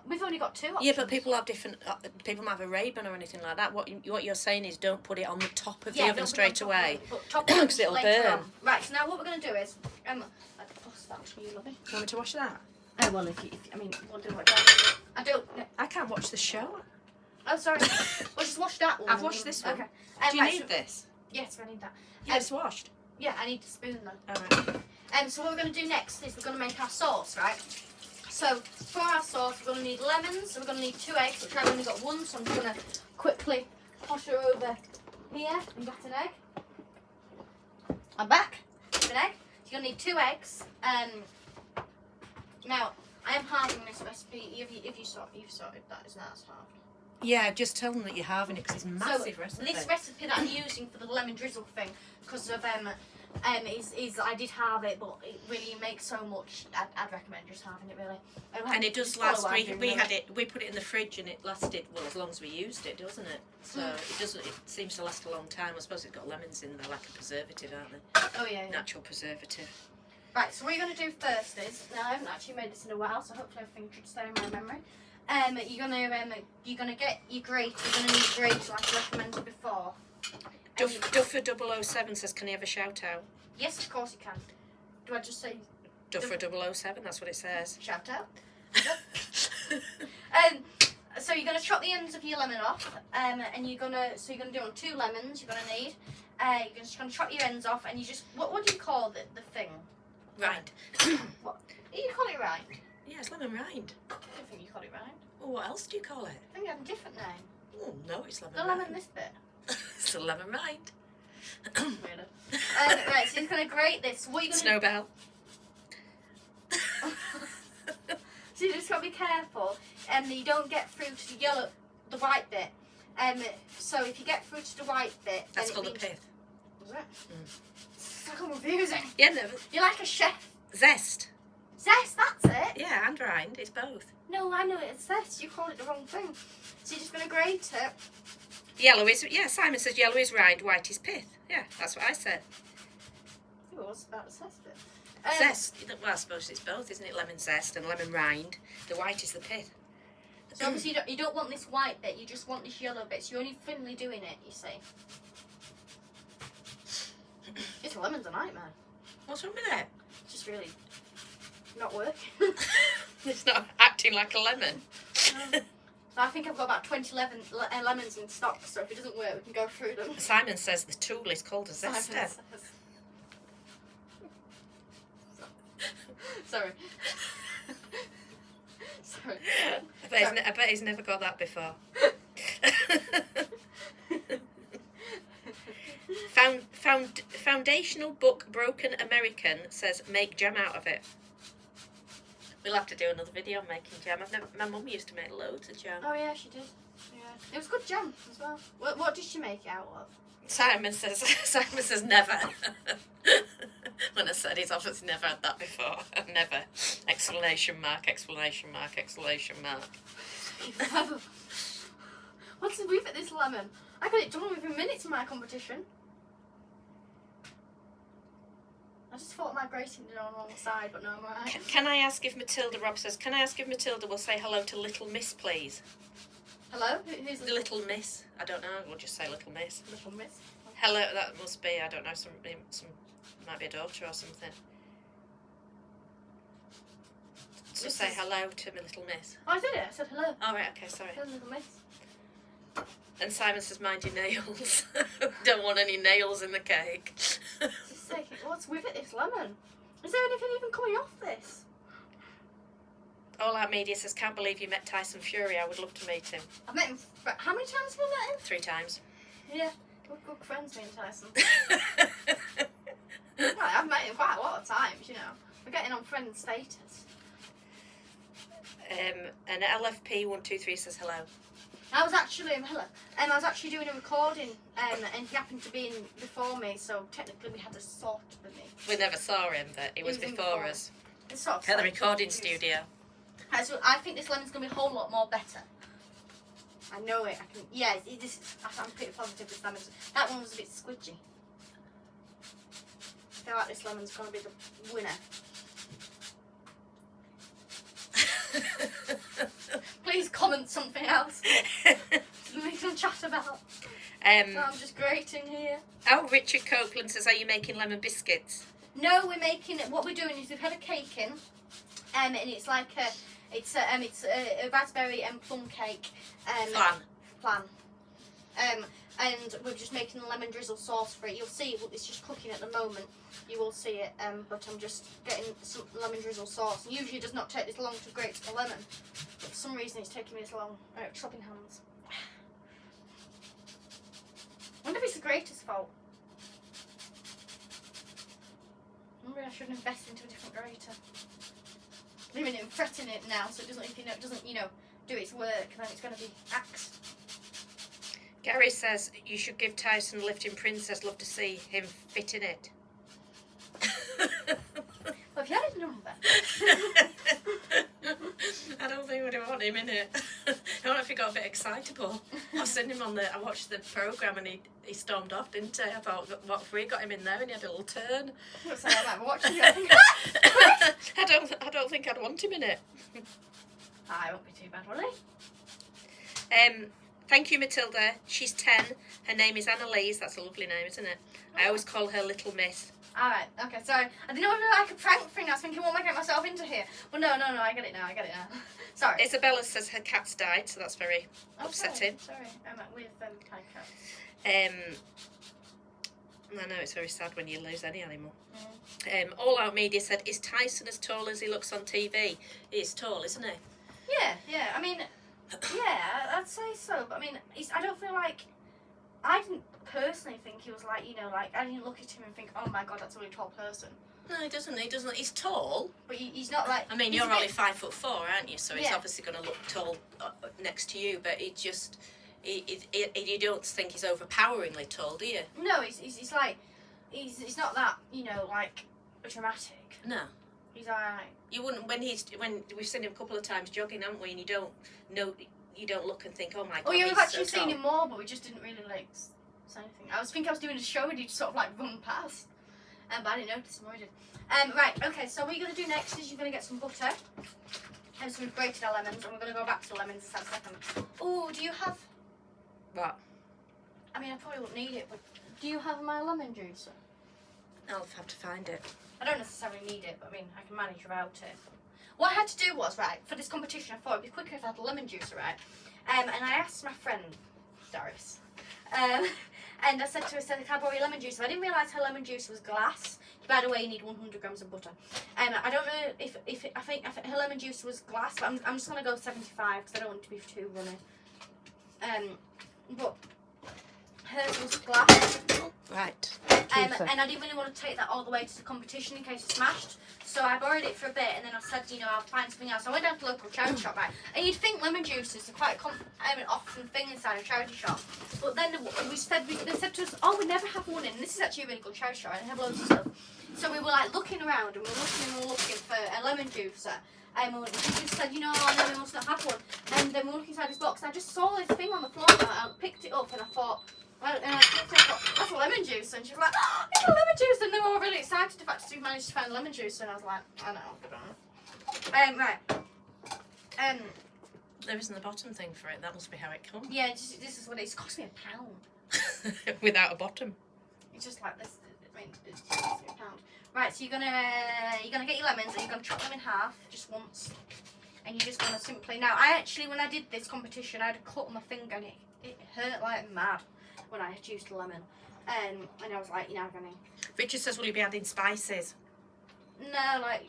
we've only got 2 options. Yeah, but people have different. People might have a Ray-Ban or anything like that. What you're saying is don't put it on the top of the oven don't straight put it on away. top of it, but top Because it'll later burn. on. Right, so now what we're going to do is, I'll toss that for you, lovey. You want me to watch that? Oh, well, if I mean, we'll do what I don't. No. I can't watch the show. Oh, sorry. We'll just watch that one. I've watched this one. Okay. Do you right, need so- this? Yes, I need that. Yeah, it's washed. Yeah, I need the spoon though. Alright. So what we're going to do next is we're going to make our sauce, right? So for our sauce, we're going to need lemons. So we're going to need 2 eggs, which I've only got 1. So I'm just going to quickly posh her over here and get an egg. I'm back. With an egg. So you're going to need 2 eggs. Now I am halving this recipe. If you've sorted that, isn't that halved? Yeah, just tell them that you're having it because it's a massive So recipe. this recipe that I'm using for the lemon drizzle thing, because of is I did have it, but it really makes so much. I'd recommend just having it really. And it does Just follow last. what I'm We doing, we really. had it. We put it in the fridge and it lasted well as long as we used it, doesn't it? So it doesn't. It seems to last a long time. I suppose it's got lemons in there, like a preservative, aren't they? Oh yeah. Natural preservative. Right. So what you're gonna do first is now I haven't actually made this in a while, so hopefully everything should stay in my memory. You're gonna get your grate. You're gonna need grate like I recommended before. Duffer 007 says, "Can you have a shout out?" Yes, of course you can. Do I just say Duffer 007. That's what it says. shout out? So you're gonna chop the ends of your lemon off, and you're gonna do on 2 lemons. You're gonna need. You're just gonna chop your ends off, and you just what do you call the thing? Rind. What? You call it rind? Yeah, it's lemon rind. I don't think you call it rind. Well, what else do you call it? I think you have a different name. Oh no, it's lemon The rind. lemon this bit. It's a lemon rind. Really? Right, so you're gonna grate this. What are you gonna Snowbell. So you just gotta be careful, and you don't get through to the white bit. So if you get through to the white bit, then That's it called the means- pith. Is it? It's so confusing. Yeah, no, You're like a chef. zest. Zest, that's it. Yeah, and rind. It's both. No, I know it's zest. You called it the wrong thing. So you're just gonna grate it. Yellow is, yeah, Simon says yellow is rind, white is pith. Yeah, that's what I said. It was about the zest bit. Zest. Well, I suppose it's both, isn't it? Lemon zest and lemon rind. The white is the pith. So obviously you don't want this white bit. You just want this yellow bit. So you're only thinly doing it. You see. This lemon's a nightmare. What's wrong with it? It's just really not working. It's not acting like a lemon. I think I've got about 20 lemons in stock, so if it doesn't work, we can go through them. Simon says the tool is called a Simon zester. says. Sorry. Sorry. I bet he's never got that before. Foundational book Broken American says make jam out of it. We'll have to do another video on making jam. My mum used to make loads of jam. Oh yeah, she did. Yeah, it was good jam as well. What did she make it out of? Simon says never. When I said he's obviously never had that before. Never. Exclamation mark, exclamation mark, exclamation mark. What's the with this lemon? I got it done within minutes of my competition. I just thought my grating did on the wrong side, but no, I'm alright. Can I ask if Matilda, Rob says, can I ask if Matilda will say hello to Little Miss, please? Hello? Who's The Little Miss. I don't know, we'll just say Little Miss. Little miss? Hello, that must be, I don't know, some might be a daughter or something. So This say is- hello to my Little Miss. Oh, I did it. I said hello. Oh, right, okay, sorry. Hello, little miss. And Simon says, mind your nails. Don't want any nails in the cake. Just say, what's with it, this lemon? Is there anything even coming off this? All Out Media says, can't believe you met Tyson Fury. I would love to meet him. I've met him. How many times have we met him? 3 times. Yeah. We're good friends, me and Tyson. Right, I've met him quite a lot of times, you know. We're getting on friend status. And LFP123 says hello. I was actually doing a recording, and he happened to be in before me, so technically we had a sort of me. We never saw him, but he was in before us. It's sort of At the like- recording studio. So I think this lemon's gonna be a whole lot more better. I know it. I can. Yeah, I'm pretty positive this lemon. That one was a bit squidgy. I feel like this lemon's gonna be the winner. else. Make some chat about. So I'm just grating here. Oh, Richard Copeland says, are you making lemon biscuits? No, we're making it. What we're doing is we've had a cake in, and it's like a raspberry and plum cake. Flan. And we're just making the lemon drizzle sauce for it. You'll see it's just cooking at the moment. You will see it. But I'm just getting some lemon drizzle sauce. Usually it does not take this long to grate a lemon, but for some reason it's taking me this long. Chopping hands. I wonder if it's the grater's fault. Maybe I should invest into a different grater. Leaving it and fretting it now, so it doesn't, do its work, and then it's going to be axed. Gary says you should give Tyson a lift in Princess. Love to see him fit in it. Well, if you had his number. I don't think we'd want him in it. I don't know if he got a bit excitable. I watched the programme and he stormed off, didn't he? I thought, what if we got him in there and he had a little turn? What's that like? Watching you? I don't think I'd want him in it. I won't be too bad, will he? Thank you, Matilda. She's 10. Her name is Annalise. That's a lovely name, isn't it? I always call her Little Miss. Alright, okay, sorry. I didn't know if it was like a prank thing. I was thinking, what am I getting myself into here? But no, I get it now. Sorry. Isabella says her cat's died, so that's very upsetting. Sorry. With Thai cats. I know, it's very sad when you lose any animal. All Out Media said, is Tyson as tall as he looks on TV? He's tall, isn't he? Yeah. I mean, yeah, I'd say so. But I mean, I don't feel like... I didn't personally think he was like, I didn't look at him and think, oh my god, that's a really tall person. No, he doesn't. He's tall. But he's not like... I mean, you're only 5'4", aren't you? So he's obviously going to look tall next to you, but it just... You don't think he's overpoweringly tall, do you? No, he's like... He's not that, like, dramatic. No. He's alright. You wouldn't... When we've seen him a couple of times jogging, haven't we? And you don't look and think, oh my god, yeah, we've actually so seen him more, but we just didn't really say anything. I was doing a show and he'd sort of like run past, but I didn't notice him. I did. Right, okay. So what you're gonna do next is you're gonna get some butter, and so we've grated our lemons, and we're gonna go back to the lemons in a second. Oh, do you have? What? I mean, I probably won't need it, but do you have my lemon juicer? I'll have to find it. I don't necessarily need it, but I mean, I can manage without it. What I had to do was, right, for this competition, I thought it'd be quicker if I had a lemon juicer, right? And I asked my friend, Doris, and I said to her, can I borrow your lemon juice? I didn't realise her lemon juice was glass. By the way, you need 100 grams of butter. I don't know if I think her lemon juice was glass, but I'm just going to go 75 because I don't want it to be too runny. But hers was glass. Right. And I didn't really want to take that all the way to the competition in case it smashed. So I borrowed it for a bit, and then I said, I'll find something else. I went down to the local charity shop, right? And you'd think lemon juices are quite an often thing inside a charity shop. But then they said to us, oh, we never have one in. And this is actually a really good charity shop, and they have loads of stuff. So we were like looking around, and we were looking for a lemon juicer. And we just said, oh, no, we must not have one. And then we were looking inside this box, and I just saw this thing on the floor, and I picked it up, and I thought, that's a lemon juice, and she was like, oh, it's a lemon juice, and they were all really excited the fact that we managed to find lemon juice, and I was like, I know, good on. Right. There isn't a bottom thing for it. That must be how it comes. Yeah, this is what it's cost me £1. Without a bottom. It's just like this. I mean, it's just cost me £1. Right, so you're gonna get your lemons, and you're gonna chop them in half just once, and you're just gonna simply. Now, when I did this competition, I had a cut on my finger, and it hurt like mad when I had used the lemon. And I was like, I'm gonna... Richard says, will you be adding spices? No. I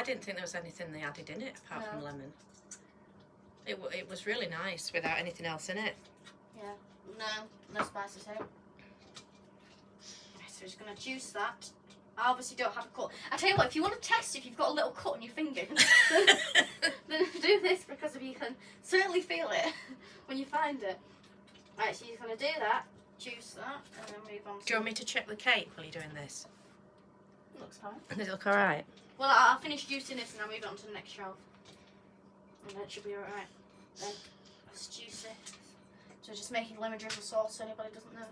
didn't think there was anything they added in it apart from lemon. It was really nice without anything else in it. Yeah, no spices here. So we're just gonna juice that. I obviously don't have a cut. I tell you what, if you want to test if you've got a little cut on your finger, then do this, because you can certainly feel it when you find it. Right, so you're going to do that, juice that, and then move on to... Do you want me to check the cake while you're doing this? Looks fine. Does it look alright? Well, I'll finish juicing this and I'll move on to the next shelf. And then it should be alright. Then, let's juice it. So just making lemon drizzle sauce so anybody doesn't know.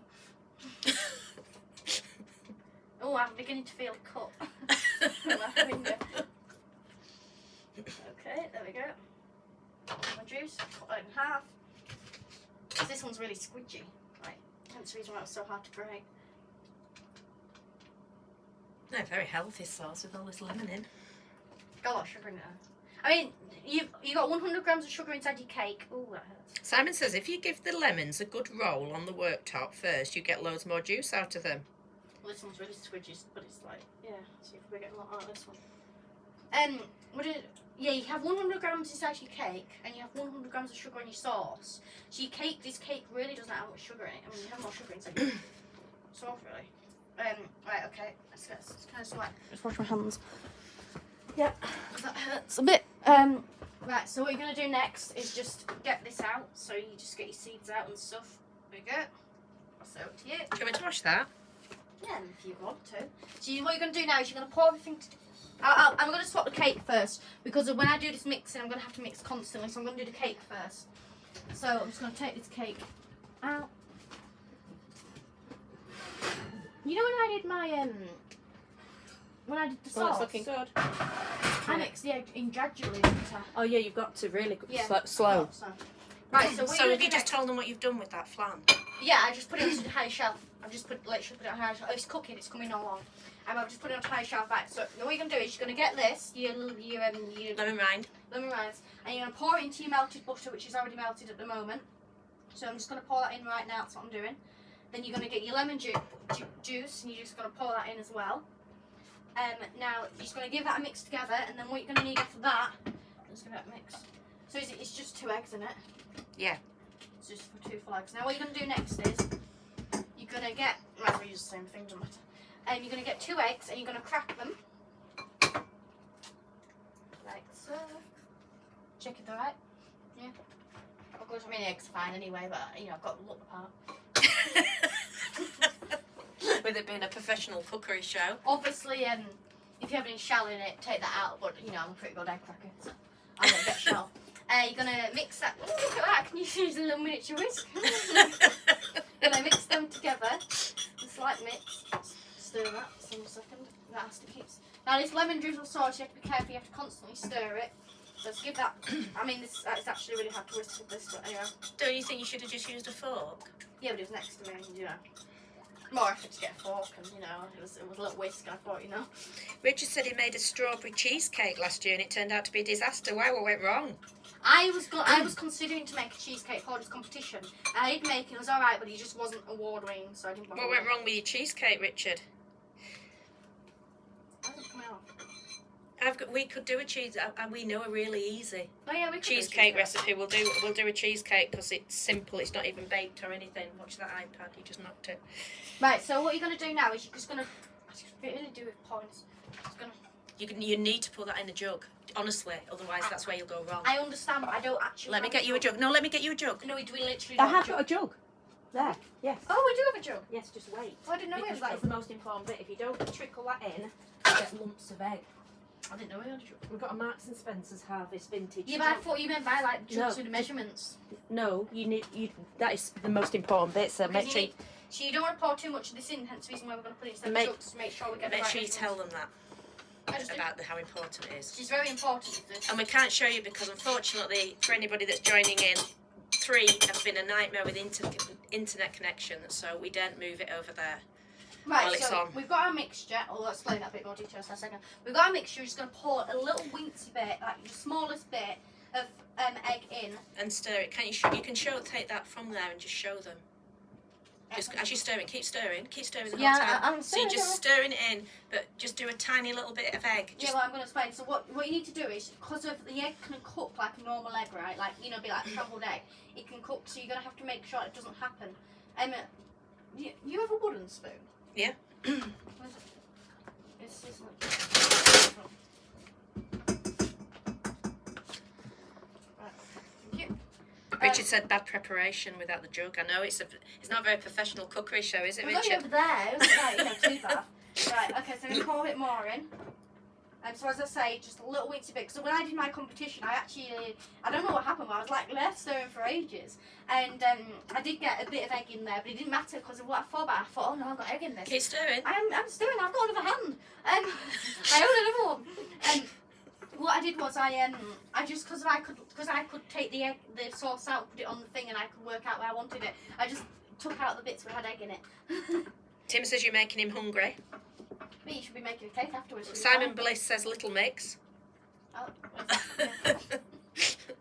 Oh, I'm beginning to feel a cut on my finger. Okay, there we go. Lemon juice, cut that in half. Because this one's really squidgy. Right. That's the reason why it was so hard to grate. No, very healthy sauce with all this lemon in. Got a lot of sugar in it. I mean, you got 100 grams of sugar inside your cake. Oh, that hurts. Simon says if you give the lemons a good roll on the worktop first, you get loads more juice out of them. Well, this one's really squidgy, but it's like, yeah. See if we get a lot out of this one. Yeah, you have 100 grams inside your cake, and you have 100 grams of sugar in your sauce. So your cake, this cake really doesn't have much sugar in it. I mean, you have more sugar inside your sauce, really. Right, okay. Let's kind of sweat. Just wash my hands. Yep. That hurts a bit. Right, so what you're going to do next is just get this out. So you just get your seeds out and stuff. There you go. That's up to you. Do you want me to wash that? Yeah, if you want to. So what you're going to do now is you're going to pour everything I'm going to swap the cake first, because when I do this mixing, I'm going to have to mix constantly, so I'm going to do the cake first. So I'm just going to take this cake out. You know when I did my, when I did the sauce, it's looking good. I mixed the egg in gradually, didn't I? Oh yeah, you've got to really Yeah. slow. Right, so So have you just told them what you've done with that flan? Yeah, I just put it on the high shelf. I've just literally put it on high shelf. Oh, it's cooking, it's coming along. I've just put it on high shelf back. So what you're going to do is you're going to get this, your Lemon rind. lemon rinds, and you're going to pour it into your melted butter, which is already melted at the moment. So I'm just going to pour that in right now, that's what I'm doing. Then you're going to get your lemon juice, and you're just going to pour that in as well. Now, you're just going to give that a mix together, and then what you're going to need after that, I'm just going to mix. So it's just 2 eggs in it. Yeah. It's just for 2 full eggs. Now what you're going to do next is, you're going to get, might as well use the same thing, doesn't matter. You're going to get 2 eggs, and you're going to crack them. Like so. Check if they're right. Yeah. Oh good, I mean eggs are fine anyway, but you know, I've got to look the part. With it being a professional cookery show. Obviously, if you have any shell in it, take that out, but you know, I'm a pretty good egg cracker, so I don't get shell. You're going to mix that. Ooh, look at that, can you use a little miniature whisk? You're going to mix them together. A slight mix. Stir that for 1 second. That has to keep. Now this lemon drizzle sauce, you have to be careful. You have to constantly stir it. So let's give that. I mean, it's actually really hard to whisk with this, but anyway. Don't you think you should have just used a fork? Yeah, but it was next to me, you know. More effort to get a fork, and you know, it was a little whisk. And I thought, you know. Richard said he made a strawberry cheesecake last year, and it turned out to be a disaster. Why? What went wrong? I was considering to make a cheesecake for this competition. I did make it. It was all right, but it just wasn't award-winning, so I didn't bother. What went wrong with your cheesecake, Richard? Why is it coming off? We could do a cheese. We know a really easy Oh yeah, we could do cheesecake recipe. We'll do a cheesecake because it's simple. It's not even baked or anything. Watch that iPad. You just knocked it. Right. So what you're gonna do now is you're just gonna. I just really do with points. Just gonna. You need to put that in a jug. Honestly, otherwise that's where you'll go wrong. I understand, but I don't actually. Let me get you a jug. No, let me get you a jug. No, we literally. I don't have got a jug. There. Yes. Oh, we do have a jug. Yes, just wait. Oh, I didn't know we Because had a that is jug. the most important bit. If you don't trickle that in, you get lumps of egg. I didn't know we had a jug. We've got a Marks and Spencer's Harvest Vintage. Yeah, but I thought you meant by like jugs No. with the measurements. No, that is the most important bit. So make Because sure you need- So you don't want to pour too much of this in. Hence the reason why we're going to put it instead of Make- jugs to make sure we get Make the right sure you tell measurements. them that I just did. about how important it is. She's very important. This. And we can't show you because unfortunately, for anybody that's joining in, 3 have been a nightmare with internet connection, so we don't move it over there. Right, while it's so on. we've got our mixture. I'll explain that a bit more detail in a second. We've got our mixture. We're just going to pour a little wincy bit, like the smallest bit of egg in. And stir it. You can take that from there and just show them. Just as you stir it, keep stirring the whole Yeah, time. I'm So you're just stirring. stirring it in, but just do a tiny little bit of egg. Yeah, Just well, I'm going to explain. So what you need to do is, because of the egg can cook like a normal egg, right? Like, you know, be like a scrambled egg. It can cook, so you're going to have to make sure it doesn't happen. You have a wooden spoon? Yeah. What is it? It's just like... Right, thank you. Richard said bad preparation without the jug. I know it's not a very professional cookery show, is it, We've got it Richard? over there. It wasn't like, you know, too bad. Right, okay, so I'm going to pour a bit more in. So as I say, just a little wincy bit. So when I did my competition, I don't know what happened, but I was like left stirring for ages. And I did get a bit of egg in there, but it didn't matter because of what I thought about. I thought, oh no, I've got egg in this. Keep stirring. I'm stirring, I've got another hand. I own another one. What I did was I just because I could take the egg, the sauce out, put it on the thing, and I could work out where I wanted it. I just took out the bits that had egg in it. Tim says you're making him hungry. But you should be making a cake afterwards. Simon Bliss says little mix. Oh,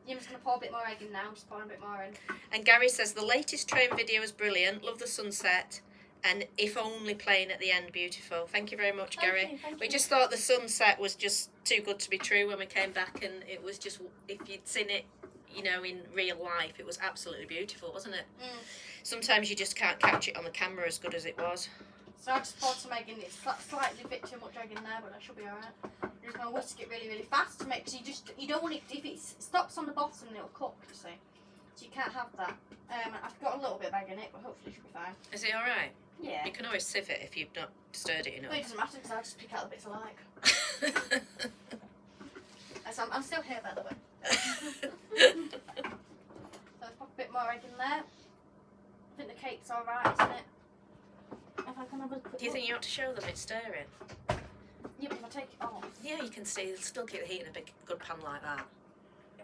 you're just gonna pour a bit more egg in now. Just pour a bit more in. And Gary says the latest train video is brilliant. Love the sunset. And if only playing at the end, beautiful. Thank you very much, Gary. We just thought the sunset was just too good to be true when we came back, and it was just, if you'd seen it, you know, in real life, it was absolutely beautiful, wasn't it? Mm. Sometimes you just can't catch it on the camera as good as it was. So I just poured some egg in. It's slightly a bit too much egg in there, but that should be alright. You're just gonna whisk it really, really fast to make, because you don't want it, if it stops on the bottom, it'll cook, you see. So you can't have that. I've got a little bit of egg in it, but hopefully it should be fine. Is it alright? Yeah. You can always sieve it if you've not stirred it enough. Well, it doesn't matter because I just pick out the bits I like. So I'm still here, by the way. So let's pop a bit more egg in there. I think the cake's alright, isn't it? If I can have a quick Do you think look. you ought to show them it's stirring? Yeah, but if I take it off. Yeah, you can see it'll still keep the heat in a big good pan like that.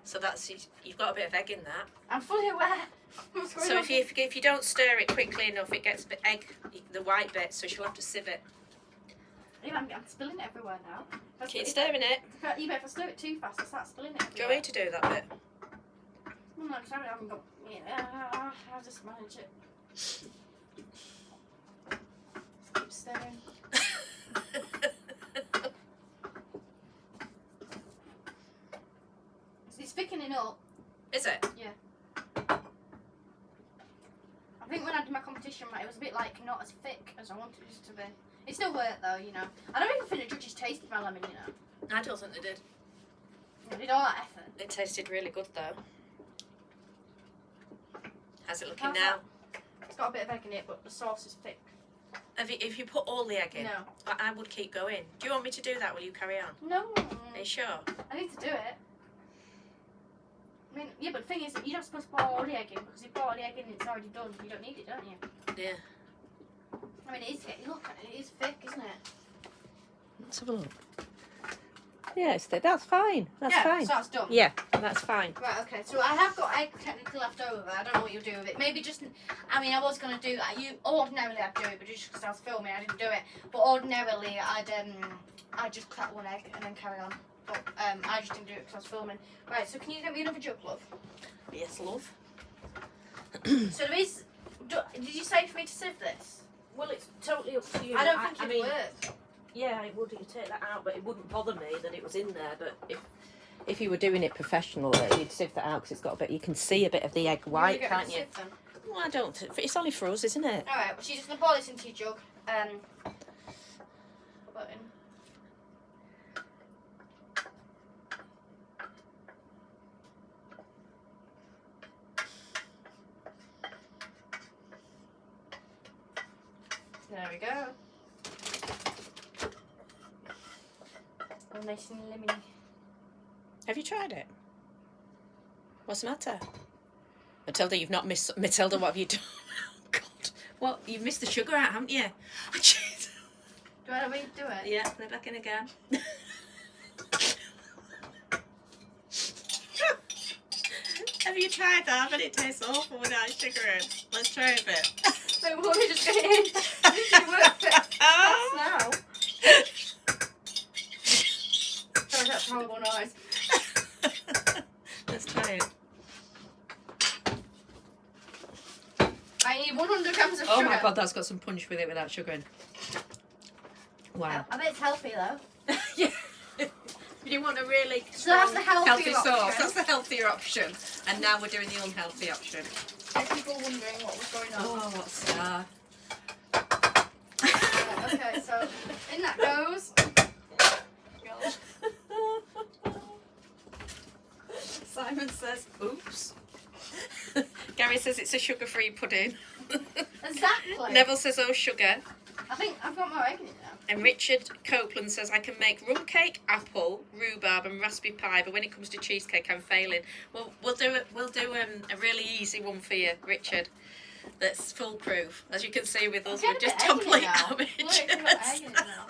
So that's, you've got a bit of egg in that. I'm fully aware. What's going So on? if you don't stir it quickly enough, it gets a bit egg, the white bit, so she'll have to sieve it. Yeah, I'm spilling it everywhere now. Keep stirring it. Even if I stir it too fast, I start spilling it Do you everywhere. want me to do that bit? No, I'm sorry, I haven't got. Yeah, I'll just manage it. Just keep stirring. It's thickening up. Is it? Yeah. I think when I did my competition, it was a bit like not as thick as I wanted it to be. It still worked though, you know. I don't even think the judges tasted my lemon, you know. I don't think they did. They did all that effort. It tasted really good though. How's it looking How's now? It's got a bit of egg in it, but the sauce is thick. If you put all the egg in, No. I would keep going. Do you want me to do that? Will you carry on? No. Are you sure? I need to do it. I mean, yeah, but the thing is that you're not supposed to pour all the egg in, because if you pour all the egg in, it's already done. You don't need it, don't you? Yeah. I mean, it is, look, it is thick, isn't it? Let's have a look. Yeah, that's fine. That's yeah, fine. so that's done. Yeah, that's fine. Right, okay, so I have got egg technically left over. I don't know what you'll do with it. Maybe just, I mean, I was going to do that. Ordinarily I'd do it, but just because I was filming, I didn't do it. But ordinarily I'd just crack one egg and then carry on. But I just didn't do it because I was filming. Right, so can you get me another jug, love? Yes, love. So there is, did you say for me to sieve this? Well, it's totally up to you. I don't think it works. Yeah, it would. You could take that out, but it wouldn't bother me that it was in there. But if you were doing it professionally, you'd sieve that out because it's got a bit. You can see a bit of the egg white, can't you? Well, I don't. It's only for us, isn't it? All right, well, she's just gonna pour this into your jug. Put in. There we go. Oh, nice and lemony. Have you tried it? What's the matter? Matilda, you've not missed. Matilda, what have you done? Oh, God. Well, you've missed the sugar out, haven't you? Oh, jeez. Do I need to do it? Yeah, put it back in again. Have you tried that? I bet it tastes awful without sugar in. Let's try a bit. So what we just get in? It worked. That's now. Sorry, that's a horrible noise. Let's try it. I need 100 grams of Oh sugar. my God, that's got some punch with it without sugar in. Wow. I bet it's healthy though. Yeah. You want a really So that's the healthier sauce. option. That's the healthier option. And now we're doing the unhealthy option. And people wondering what was going on. Oh, what star. Right, okay, so in that goes. Simon says, oops. Gary says it's a sugar-free pudding. Exactly. Neville says, oh, sugar. I think I've got more egg in it now. And Richard Copeland says, I can make rum cake, apple, rhubarb and raspberry pie, but when it comes to cheesecake, I'm failing. Well, we'll do a really easy one for you, Richard, that's foolproof. As you can see with us, we're just complete amateurs. Look, it's got egg in it now.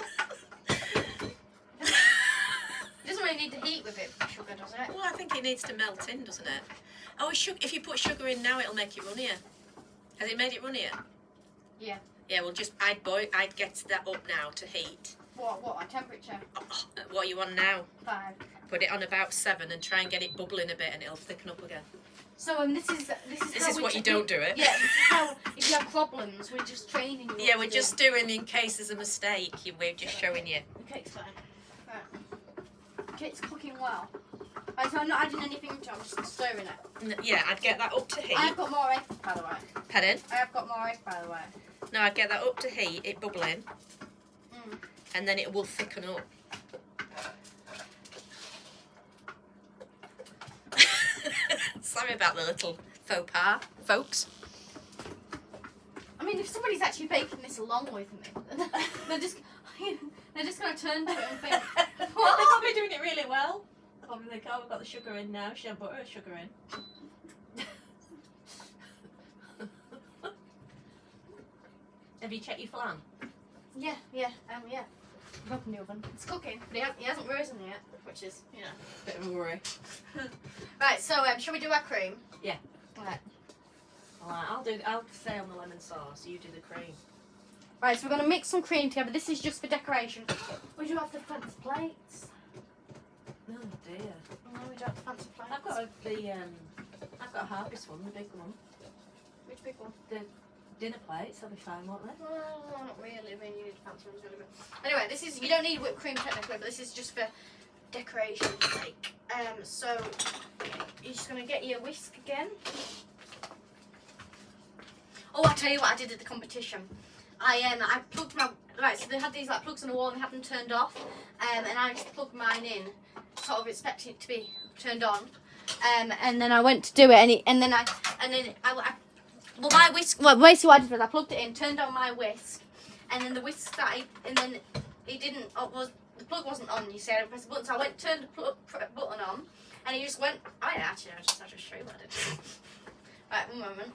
It doesn't really need the heat with it, sugar, does it? Well, I think it needs to melt in, doesn't it? Oh, if you put sugar in now, it'll make it runnier. Has it made it runnier? Yeah. Yeah, well, I'd get that up now to heat. What temperature? What are you on now? 5. Put it on about 7 and try and get it bubbling a bit, and it'll thicken up again. So this is This how is we what you don't do it. Yeah, this is how if you have problems, we're just training you. Yeah, we're just doing in case there's a mistake. We're just showing you. The cake's fine. Right. Cake's cooking well. Right, so I'm not adding anything to it, I'm just stirring it. Yeah, I'd get that up to heat. I've got more egg, by the way. Pardon? I have got more egg, by the way. No, I'd get that up to heat, it bubbling, Mm. and then it will thicken up. Sorry about the little faux pas, folks. I mean, if somebody's actually baking this along with me, they're just going to turn to it and think, Well, what? they're probably doing it really well. Probably think, oh, we've got the sugar in now. Should have butter or sugar in? Have you checked your flan? Yeah. I've opened the oven. It's cooking, but he hasn't risen yet, which is, you know. Bit of a worry. Right, so shall we do our cream? Yeah. Right. Alright, I'll stay on the lemon sauce. You do the cream. Right, so we're going to mix some cream together. This is just for decoration. We do have the fancy plates. Oh dear. No, we don't have the fancy plates. I've got a harvest one, the big one. Which big one? The dinner plates, they'll be fine, won't they? Well, not really. I mean, you need fancy ones really good. Anyway, this is, you don't need whipped cream technically, but this is just for decoration's sake. So you're just going to get your whisk again. Oh, I'll tell you what I did at the competition. I plugged my, right, so they had these like plugs on the wall and they had them turned off, and I just plugged mine in, sort of expecting it to be turned on, and then I went to do it, and then I well, my whisk, well, basically what I did was I plugged it in, turned on my whisk, and then the whisk started, and then it didn't, the plug wasn't on, you see, I pressed the button, so I went, turned the button on, and it just went, I'll just show you what I did. Right, one moment,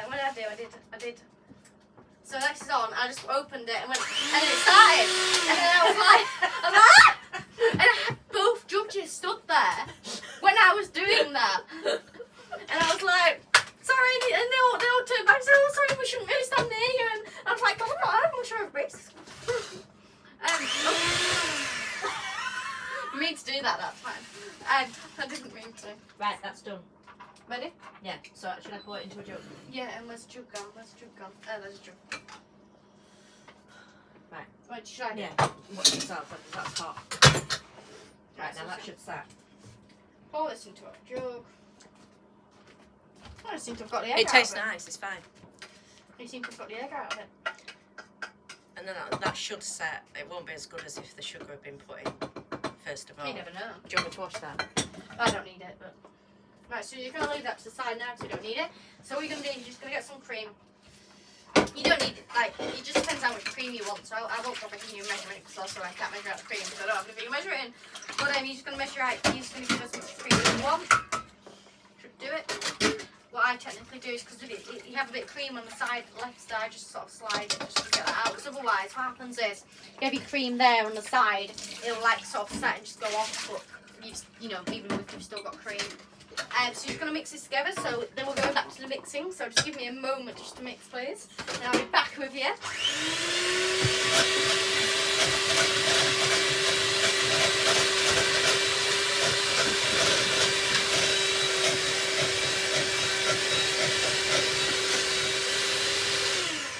what did I do? I did. So this is on, I just opened it and went, and then it started. And then I was like, ah! And I had both judges stood there when I was doing that. And I was like, sorry, and they all turned back and said, oh, sorry, we shouldn't really stand near you. And I was like, I'm not much of a risk. I mean to do that, that's fine. I didn't mean to. Right, that's done. Ready? Yeah, so should I pour it into a jug? Yeah, and where's the jug gone? There's a jug. Right. Right, should I do? Yeah, watch yourself, because that's hot. Right, now that should set. Pour this into a jug. I seem to have got the egg It out tastes of it. nice, it's fine. You seem to have got the egg out of it. And then that should set. It won't be as good as if the sugar had been put in, first of all. You never know. Do you want me to wash that? I don't need it, but... Right, so you're going to leave that to the side now because you don't need it. So what you're going to do is you're just going to get some cream. You don't need it, like, it just depends how much cream you want. So I won't bother giving you a measurement because also I can't measure out the cream because I don't have anything to measure it in. But you're just going to measure out, you're just going to give us as much cream as you want. Should do it. What I technically do is because you have a bit of cream on the side, left side, just sort of slide it just to get that out. Because otherwise what happens is, you have your cream there on the side, it'll like sort of set and just go off, but you know, even if you've still got cream. So you're just going to mix this together, so then we'll go back to the mixing, so just give me a moment just to mix please, and I'll be back with you.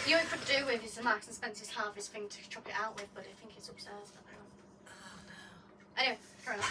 You know what you could do with is the Marks and Spencer's Harvest thing to chop it out with, but I think it's upstairs now. Oh no. Anyway, carry on.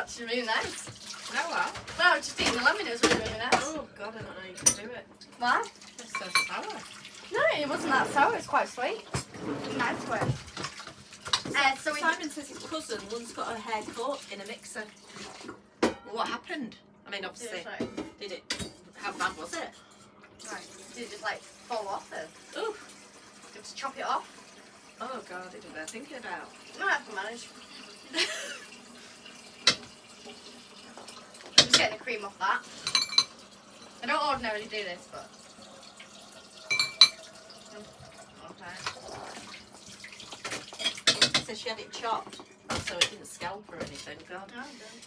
actually really nice. Oh wow. Well, I was just eating the lemon, it was really, really nice. Oh god, I don't know how you can do it. Why? It's so sour. No, it wasn't that sour, it's quite sweet. Nice way. So Simon says his cousin once got her hair caught in a mixer. Well, what happened? I mean, obviously, Right. did it? How bad was it? Did it just like fall off then? Ooh. Did you just chop it off? Oh god, I don't know. Thinking about. No, I can manage. I'm just getting the cream off that. I don't ordinarily do this, but. She said she had it chopped, so it didn't scalp or anything. God.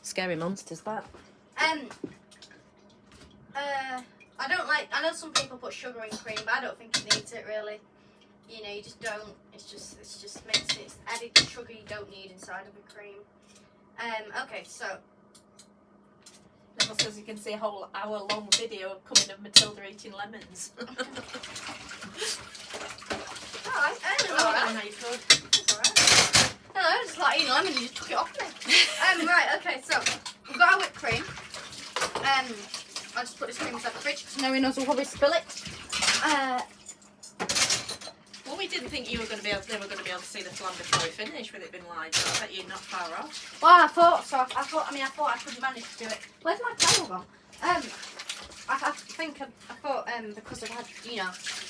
Scary monsters, that. I don't like. I know some people put sugar in cream, but I don't think it needs it really. You know, you just don't. It just makes it added sugar you don't need inside of a cream. Okay, so Neville says you can see a whole hour-long video coming of Matilda eating lemons. alright, Oh, alright. no, you could. No, I just like eating lemon. You just took it off me. Right. Okay, so we've got our whipped cream. I'll just put this cream inside the fridge because Mary knows we'll probably spill it. Well, we didn't think you were going to be able. They were going to be able to see the flan before we finished with it being live. So I bet you're not far off. Well, I thought so. I thought I could manage to do it. Where's my towel gone? I think I thought because I've had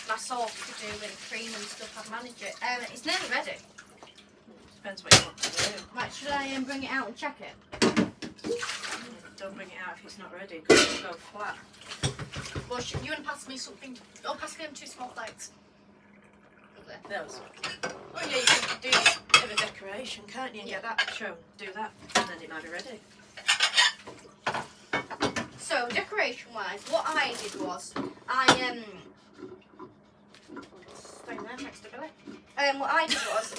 my sauce to do with the cream and stuff, I'd manage it. It's nearly ready. Depends what you want to do. Right, should I bring it out and check it? Don't bring it out if it's not ready because it'll go flat. Well, you want to pass me something? Or pass me them 2 small plates. Those. Oh yeah, you can do a bit of a decoration, can't you? And get that shown. Do that, and then it might be ready. So decoration-wise, what I did was staying there next to Billy. What I did was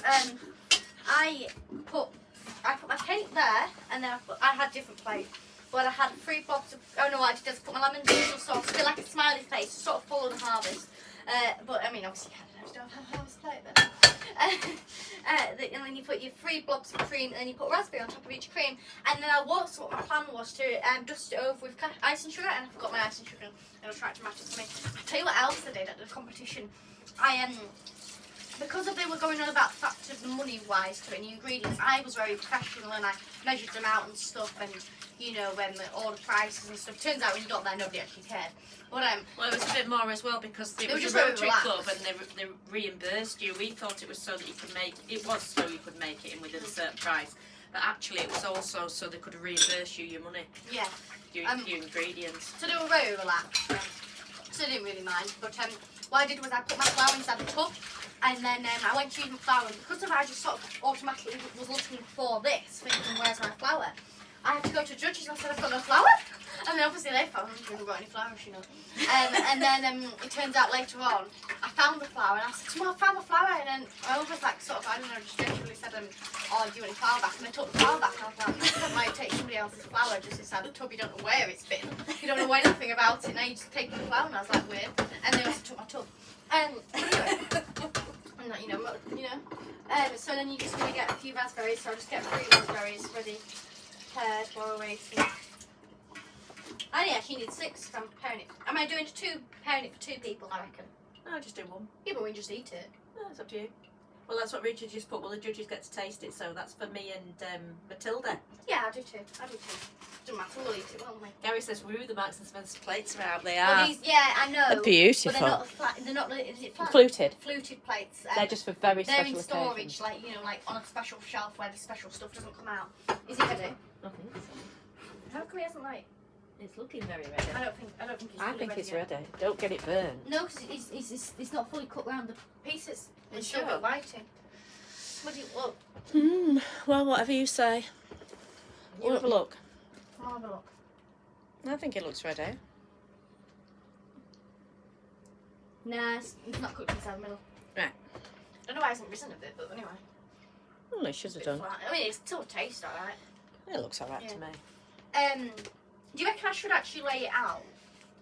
I put my cake there, and then I had different plates. But I had 3 blobs of. Oh no, I did just put my lemon diesel sauce, still like a smiley face, sort of follow the harvest. But I mean, obviously, you don't have a harvest plate then. And then you put your 3 blobs of cream, and then you put raspberry on top of each cream. And then so what my plan was to dust it over with icing sugar, and I forgot my icing sugar, and I was trying to match it to me. I'll tell you what else I did at the competition. Because they were going on about the fact of the money wise to it and the ingredients, I was very professional and I measured them out and stuff, and all the prices and stuff. Turns out when you got there, nobody actually cared. But well, it was a bit more as well because it was just a very Rotary relaxed. Club and they reimbursed you. We thought it was so that you could make it was so you could make it in within a certain price, but actually it was also so they could reimburse you your money, yeah, your ingredients. so they were very relaxed. So I didn't really mind. But what I did was I put my flour inside the tub. And then I went to use my flour, and because I just sort of automatically was looking for this, thinking, where's my flour? I had to go to the judges and I said, I've got no flour. And then obviously they found I haven't got any flour, and then it turns out later on, I found the flour, and I said, I found the flour. And then I almost just genuinely said, oh, do you want any flour back? And I took the flour back, and I was like, that might take somebody else's flour just inside the tub. You don't know where it's been. You don't know anything about it. Now you just take the flour, and I was like, weird. And they also took my tub. Anyway. So then you just want to get a few raspberries, so I'll just get 3 raspberries ready, prepared while we're waiting. I only actually need 6 because I'm preparing it. Am I preparing it for 2 people, I reckon? No, just do one. Yeah, but we just eat it. No, it's up to you. Well, that's what Richard just put. Well, the judges get to taste it, so that's for me and Matilda. Yeah, I'll do 2. Doesn't matter, we'll eat it, won't we? Gary says, woo, the Marks and Spencer plates are out. They Well, are. I know. They're beautiful. But they're not flat. They're not. Is it flat? Fluted. Fluted plates. They're just for very They're special in storage, occasions. like on a special shelf where the special stuff doesn't come out. Is it ready? I think so. How come he hasn't It's looking very ready. I don't think it's. I fully think ready it's yet. ready. Don't get it burned. No, because it's not fully cut round the pieces. It's still sure? got whiting. What do you look? Well, whatever you say. You have a look. I'll have a look. I think it looks ready. Nah, it's not cooked inside the middle. Right. I don't know why it hasn't risen a bit, but anyway. Well, it should have done. Flat. I mean, it still tastes alright. It looks alright to me. Do you reckon I should actually lay it out?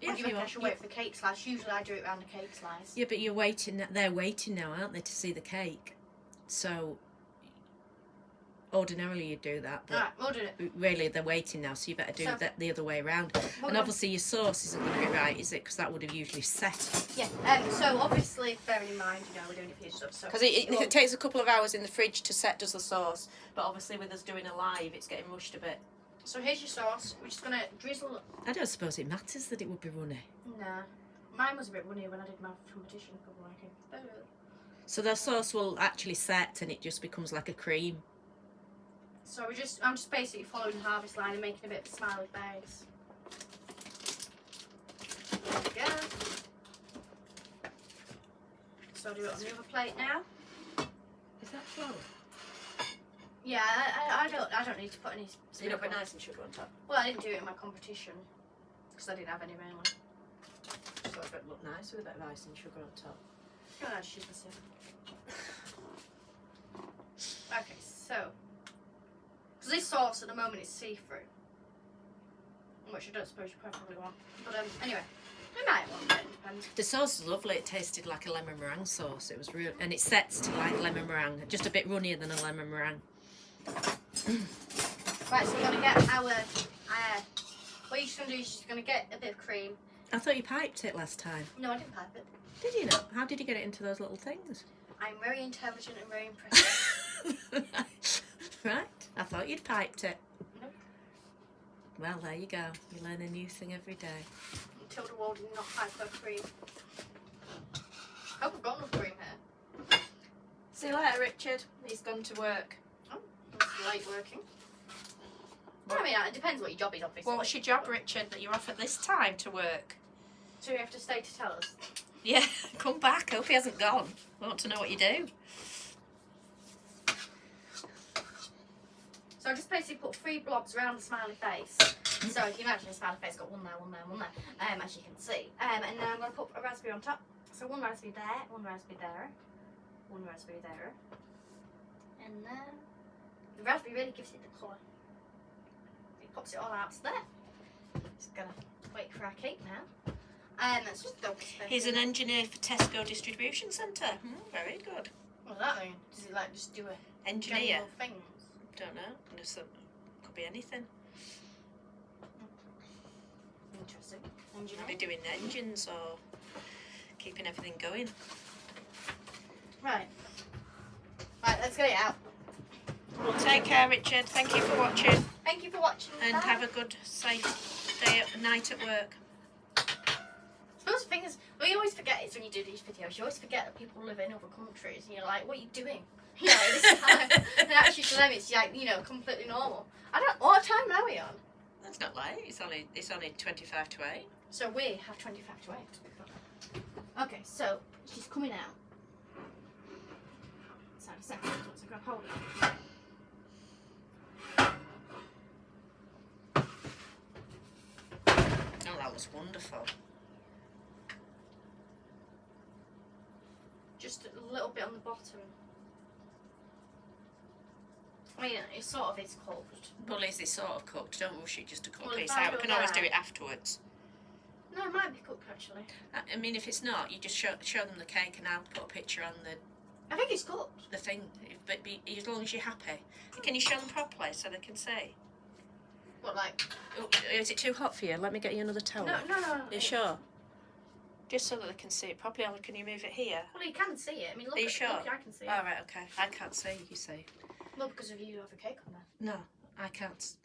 Yeah, Or do you if you reckon I want. should wait for the cake slice? Usually I do it around the cake slice. Yeah, but you're waiting. They're waiting now, aren't they, to see the cake? So ordinarily you'd do that, but Alright, we'll do it. really they're waiting now, so you better do So- that the other way around. We'll And do- obviously your sauce isn't going to be right, is it? Because that would have usually set. Yeah, so obviously, bearing in mind, you know, we're doing it for your stuff, so... Because it takes a couple of hours in the fridge to set, does the sauce. But obviously with us doing a live, it's getting rushed a bit. So here's your sauce. We're just going to drizzle... I don't suppose it matters that it would be runny. Nah. Mine was a bit runny when I did my competition a couple of weeks ago. So the sauce will actually set and it just becomes like a cream. So I'm just basically following the harvest line and making a bit of a smiley face. There we go. So I'll do it on the other plate now. Is that flour? Yeah, I don't need to put any. So you don't put nice and sugar on top? Well, I didn't do it in my competition because I didn't have any mainly. So it look nice with a bit of ice and sugar on top. Oh, that's sugar syrup. Okay, so because this sauce at the moment is see-through, which I don't suppose you probably want. But anyway, we might want it. Depends. The sauce is lovely. It tasted like a lemon meringue sauce. It was real, and it sets to like lemon meringue, just a bit runnier than a lemon meringue. Right, so we're gonna get our. What you're just gonna do is just gonna get a bit of cream. I thought you piped it last time. No, I didn't pipe it. Did you not? How did you get it into those little things? I'm very intelligent and very impressive. Right. I thought you'd piped it. No. Well, there you go. You learn a new thing every day. Tilda Wall did not pipe her cream. Hope I've got enough cream here. See you later, Richard. He's gone to work. Oh, that's late working. I mean, it depends what your job is, obviously. Well, what's your job, Richard, that you're off at this time to work? So you have to stay to tell us. Yeah, come back. I hope he hasn't gone. I want to know what you do. So I just basically put 3 blobs around the smiley face. So if you imagine a smiley face, got one there, one there, one there, as you can see. And then I'm going to put a raspberry on top. So 1 raspberry there, 1 raspberry there, 1 raspberry there. And then the raspberry really gives it the colour. It pops it all out to there. Just going to wait for our cake now. Let's just go. He's an engineer for Tesco Distribution Centre. Very good. What does that mean? Does he like just do a Engineer. general things? Don't know. Could be anything. Interesting. Could be doing engines or keeping everything going. Right. Right, let's get it out. Well, take care, Richard. Thank you for watching. Thank you for watching. And Bye. have a good, safe day night at work. I suppose the thing is, what you always forget is when you do these videos, you always forget that people live in other countries and you're like, what are you doing? You know, this time. And actually to them it's like, you know, completely normal. What time are we on? That's not late. It's only 25 to 8. So we have 25 to 8. Okay, so she's coming out. So a second, once I grab hold of it. Oh, that was wonderful. Just a little bit on the bottom. I mean, it sort of is cooked. Well, is it sort of cooked? Don't rush it just to cook Well, piece if I out. We do can always that- do it afterwards. No, it might be cooked actually. I mean, if it's not, you just show them the cake and I'll put a picture on I think it's cooked. the thing. But as long as you're happy. Can you show them properly so they can see? What, like? Oh, is it too hot for you? Let me get you another towel. No. You sure? Just so that they can see it properly, or can you move it here? Well, you can see it. I mean, look. Are you at, sure? Look, I can see it. Oh, right, okay. I can't see, you see. Well, because of you have a cake on there. No, I can't.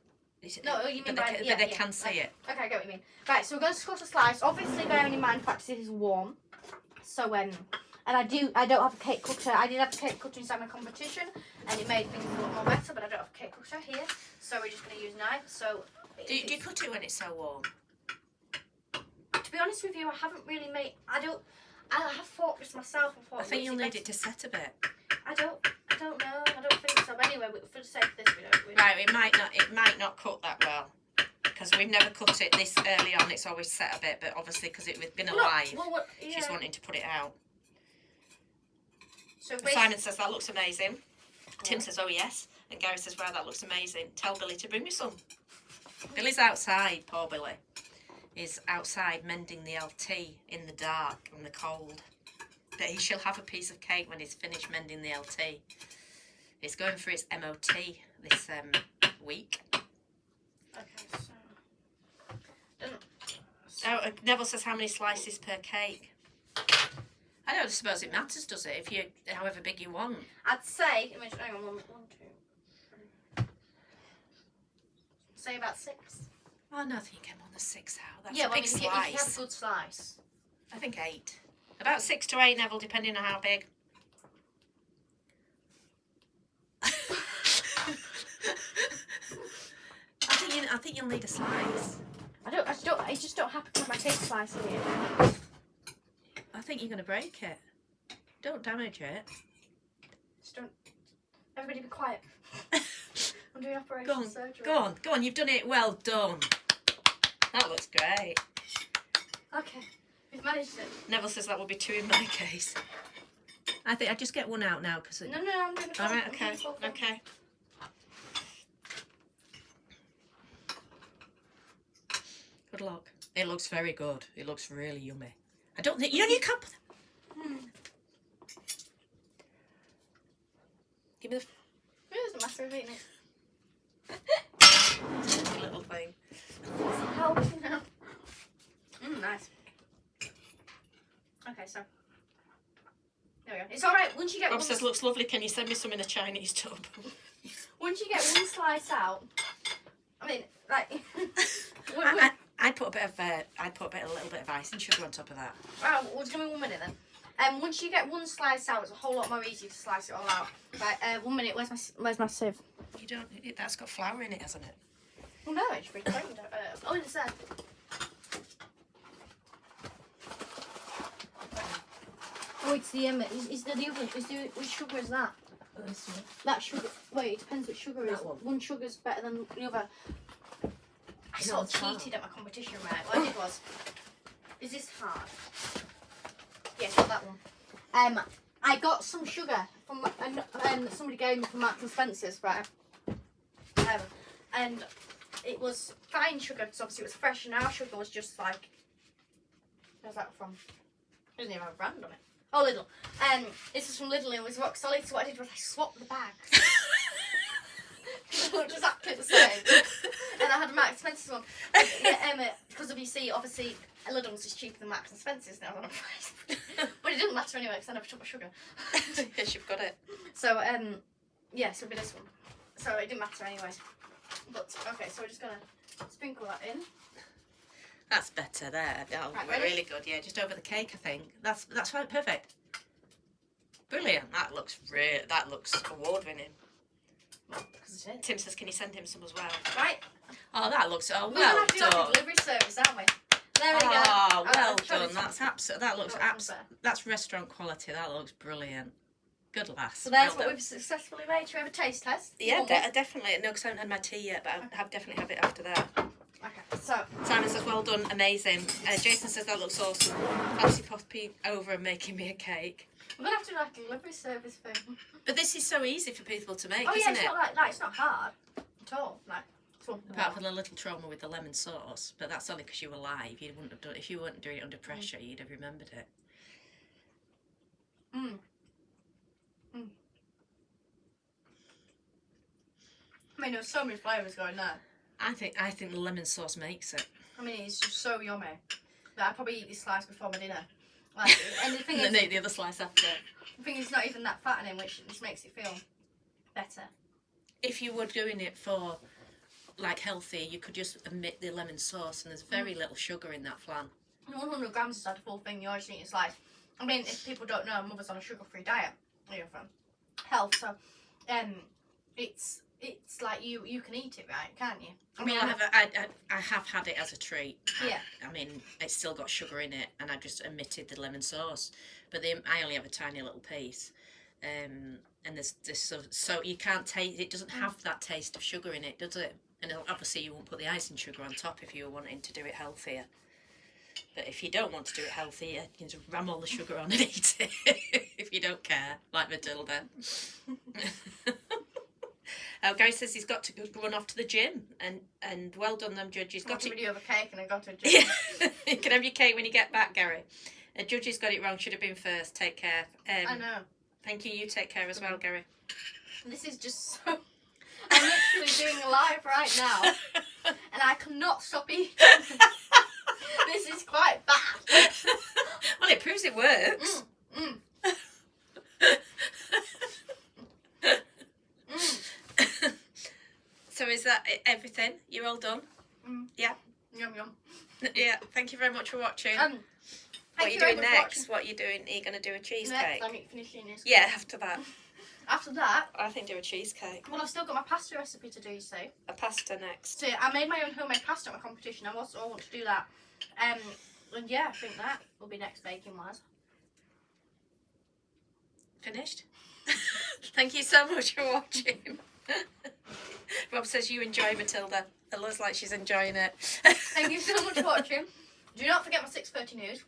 No, you mean but by they, yeah, but they yeah. can see it. Okay, I get what you mean. Right, so we're going to cut a slice. Obviously, bearing in mind the fact this is warm. So and I don't have a cake cutter. I did have a cake cutter inside my competition, and it made things a lot more better. But I don't have a cake cutter here, so we're just going to use a knife. So Do you cut it when it's so warm? to be honest with you, I haven't really made. I have thought this myself. I think you'll need it to set a bit. I don't know. I don't think so. But anyway, for the sake of this, we don't. Right, it might not cut that well. Because we've never cut it this early on, it's always set a bit, but obviously because it's been alive, she's wanting to put it out. So Simon says that looks amazing. Tim says, oh yes. And Gary says, wow, that looks amazing. Tell Billy to bring me some. Billy's outside, poor Billy. He's outside mending the LT in the dark and the cold. But he shall have a piece of cake when he's finished mending the LT. It's going for its MOT this week. Okay, so. Oh, Neville says how many slices per cake? I don't suppose it matters, does it? If you, however big you want. I'd say, hang on, 1, 2, 3. Say about 6. Oh no, I think you get more than 6 out. That's Yeah, a big if you have slice. a good slice. I think 8. About 6 to 8, Neville, depending on how big. I think you'll need a slice. I just don't happen to have my cake slice here. I think you're going to break it. Don't damage it. Just don't. Everybody be quiet. I'm doing operation Go on, surgery. go on, you've done it well done. That looks great. Okay, we've managed it. Neville says that will be 2 in my case. I think I just get one out now because. No, I'm doing it. All right, okay, okay. Good luck. It looks very good. It looks really yummy. I don't think you can't put them. Give me the. It doesn't matter, eating it. Little thing. Help now. Nice. Okay, so. There we go. It's alright, once you get Rob one. says, looks lovely. Can you send me some in a Chinese tub? Once you get one slice out, I mean, like. I'd put a little bit of icing sugar on top of that. Wow, well, just give me 1 minute then. Once you get one slice out, it's a whole lot more easy to slice it all out. Right, 1 minute. Where's my sieve? You don't. That's got flour in it, hasn't it? Oh no, it's pretty plain. It's there. Oh, it's the is the other? Which sugar is that? That sugar. Wait, it depends which sugar it is. One sugar's better than the other. I sort of cheated at my competition, right? What I did was, is this hard? Yes, got that one. I got some sugar from somebody gave me from Marks and Spencer's, right? And it was fine sugar because obviously it was fresh, and our sugar was just like. Where's that from? It doesn't even have a brand on it. Oh, Lidl. This was from Lidl and it was rock solid. So what I did was I swapped the bags. They looked exactly the same. And I had a Marks and Spencer's one. Because obviously Lidl's is cheaper than Marks and Spencer's now on a price. But it didn't matter anyway because I never took my sugar. Yes, you've got it. So yeah, so it'll be this one. So it didn't matter anyway. But okay, so we're just gonna sprinkle that in. That's better there. Oh, Right, really good. Yeah, just over the cake, I think. That's fine. Perfect. Brilliant. That looks award winning. Because it is. Tim says, can you send him some as well? Right. Oh, that looks We're well gonna have to do like a done. delivery service, aren't we? There we go. Oh, well Show done. this That's one. absolute. That looks Show this one that's restaurant quality. That looks brilliant. Good lass. So there's Well what done. we've successfully made. Should we have a taste test? Yeah, One more? definitely. No, because I haven't had my tea yet, but I have definitely have it after that. Okay, so Simon says, well done, amazing. Jason says, that looks awesome. Fancy popping over and making me a cake. we're gonna have to do like a delivery service thing. But this is so easy for people to make, Oh yeah, isn't it's it? not like it's not hard at all. Like, it's one. Apart from the little trauma with the lemon sauce, but that's only because you were live. You wouldn't have done if you weren't doing it under pressure. You'd have remembered it. I mean, there's so many flavours going there. I think the lemon sauce makes it. I mean, it's just so yummy that I probably eat this slice before my dinner. Like, and the thing And is, then eat the other slice after. the thing is, it's not even that fattening, which just makes it feel better. If you were doing it for like healthy, you could just omit the lemon sauce, and there's very little sugar in that flan. 100 grams is like the full thing. You're just eating a slice. I mean, if people don't know, Mother's on a sugar-free diet. You know, from health, so it's like you can eat it, right? Can't you? I mean, I have had it as a treat. Yeah. I mean, it's still got sugar in it, and I just omitted the lemon sauce. But I only have a tiny little piece, and there's this so you can't taste. It doesn't have that taste of sugar in it, does it? And obviously, you won't put the icing sugar on top if you were wanting to do it healthier. But if you don't want to do it healthier, you can just ram all the sugar on and eat it if you don't care, like Matilda. Gary says he's got to run off to the gym, and well done them judges. Got a video of a cake and I got a Yeah. You can have your cake when you get back, Gary. Judges got it wrong. Should have been first. Take care. I know. Thank you. You take care as well, Gary. This is just so. I'm literally doing a live right now, and I cannot stop eating. This is quite bad. Well, it proves it works. Mm. So is that everything? You're all done? Mm. Yeah. Yum yum. Yeah. Thank you very much for watching. Thank what are you very doing much for next? What are you doing? Are you going to do a watching. cheesecake? Next, I'm finishing this. Yeah, after that. After that, I think do a cheesecake. well, I've still got my pasta recipe to do, you see. A pasta next. So I made my own homemade pasta at my competition. I also want to do that. And yeah, I think that will be next baking wise. Finished? Thank you so much for watching. Rob says you enjoy Matilda. It looks like she's enjoying it. Thank you so much for watching. Do not forget my 6:30 news.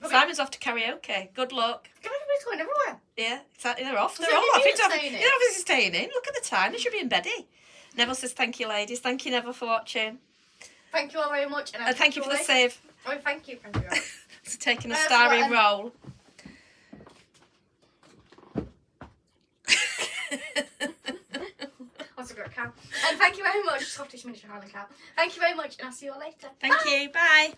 Simon's off to karaoke. Good luck. Everybody's going everywhere. Yeah, exactly. They're off. So They're all you're off. It's staying in? They're obviously staying in. Look at the time. They should be in beddy. Neville says thank you, ladies. Thank you, Neville, for watching. Thank you all very much. And And thank you for the save. Oh, thank you. Thank you. For taking a That's starring what role. That's a great cow. And thank you very much, Scottish Miniature Highland Cow. Thank you very much, and I'll see you all later. Thank you. Bye.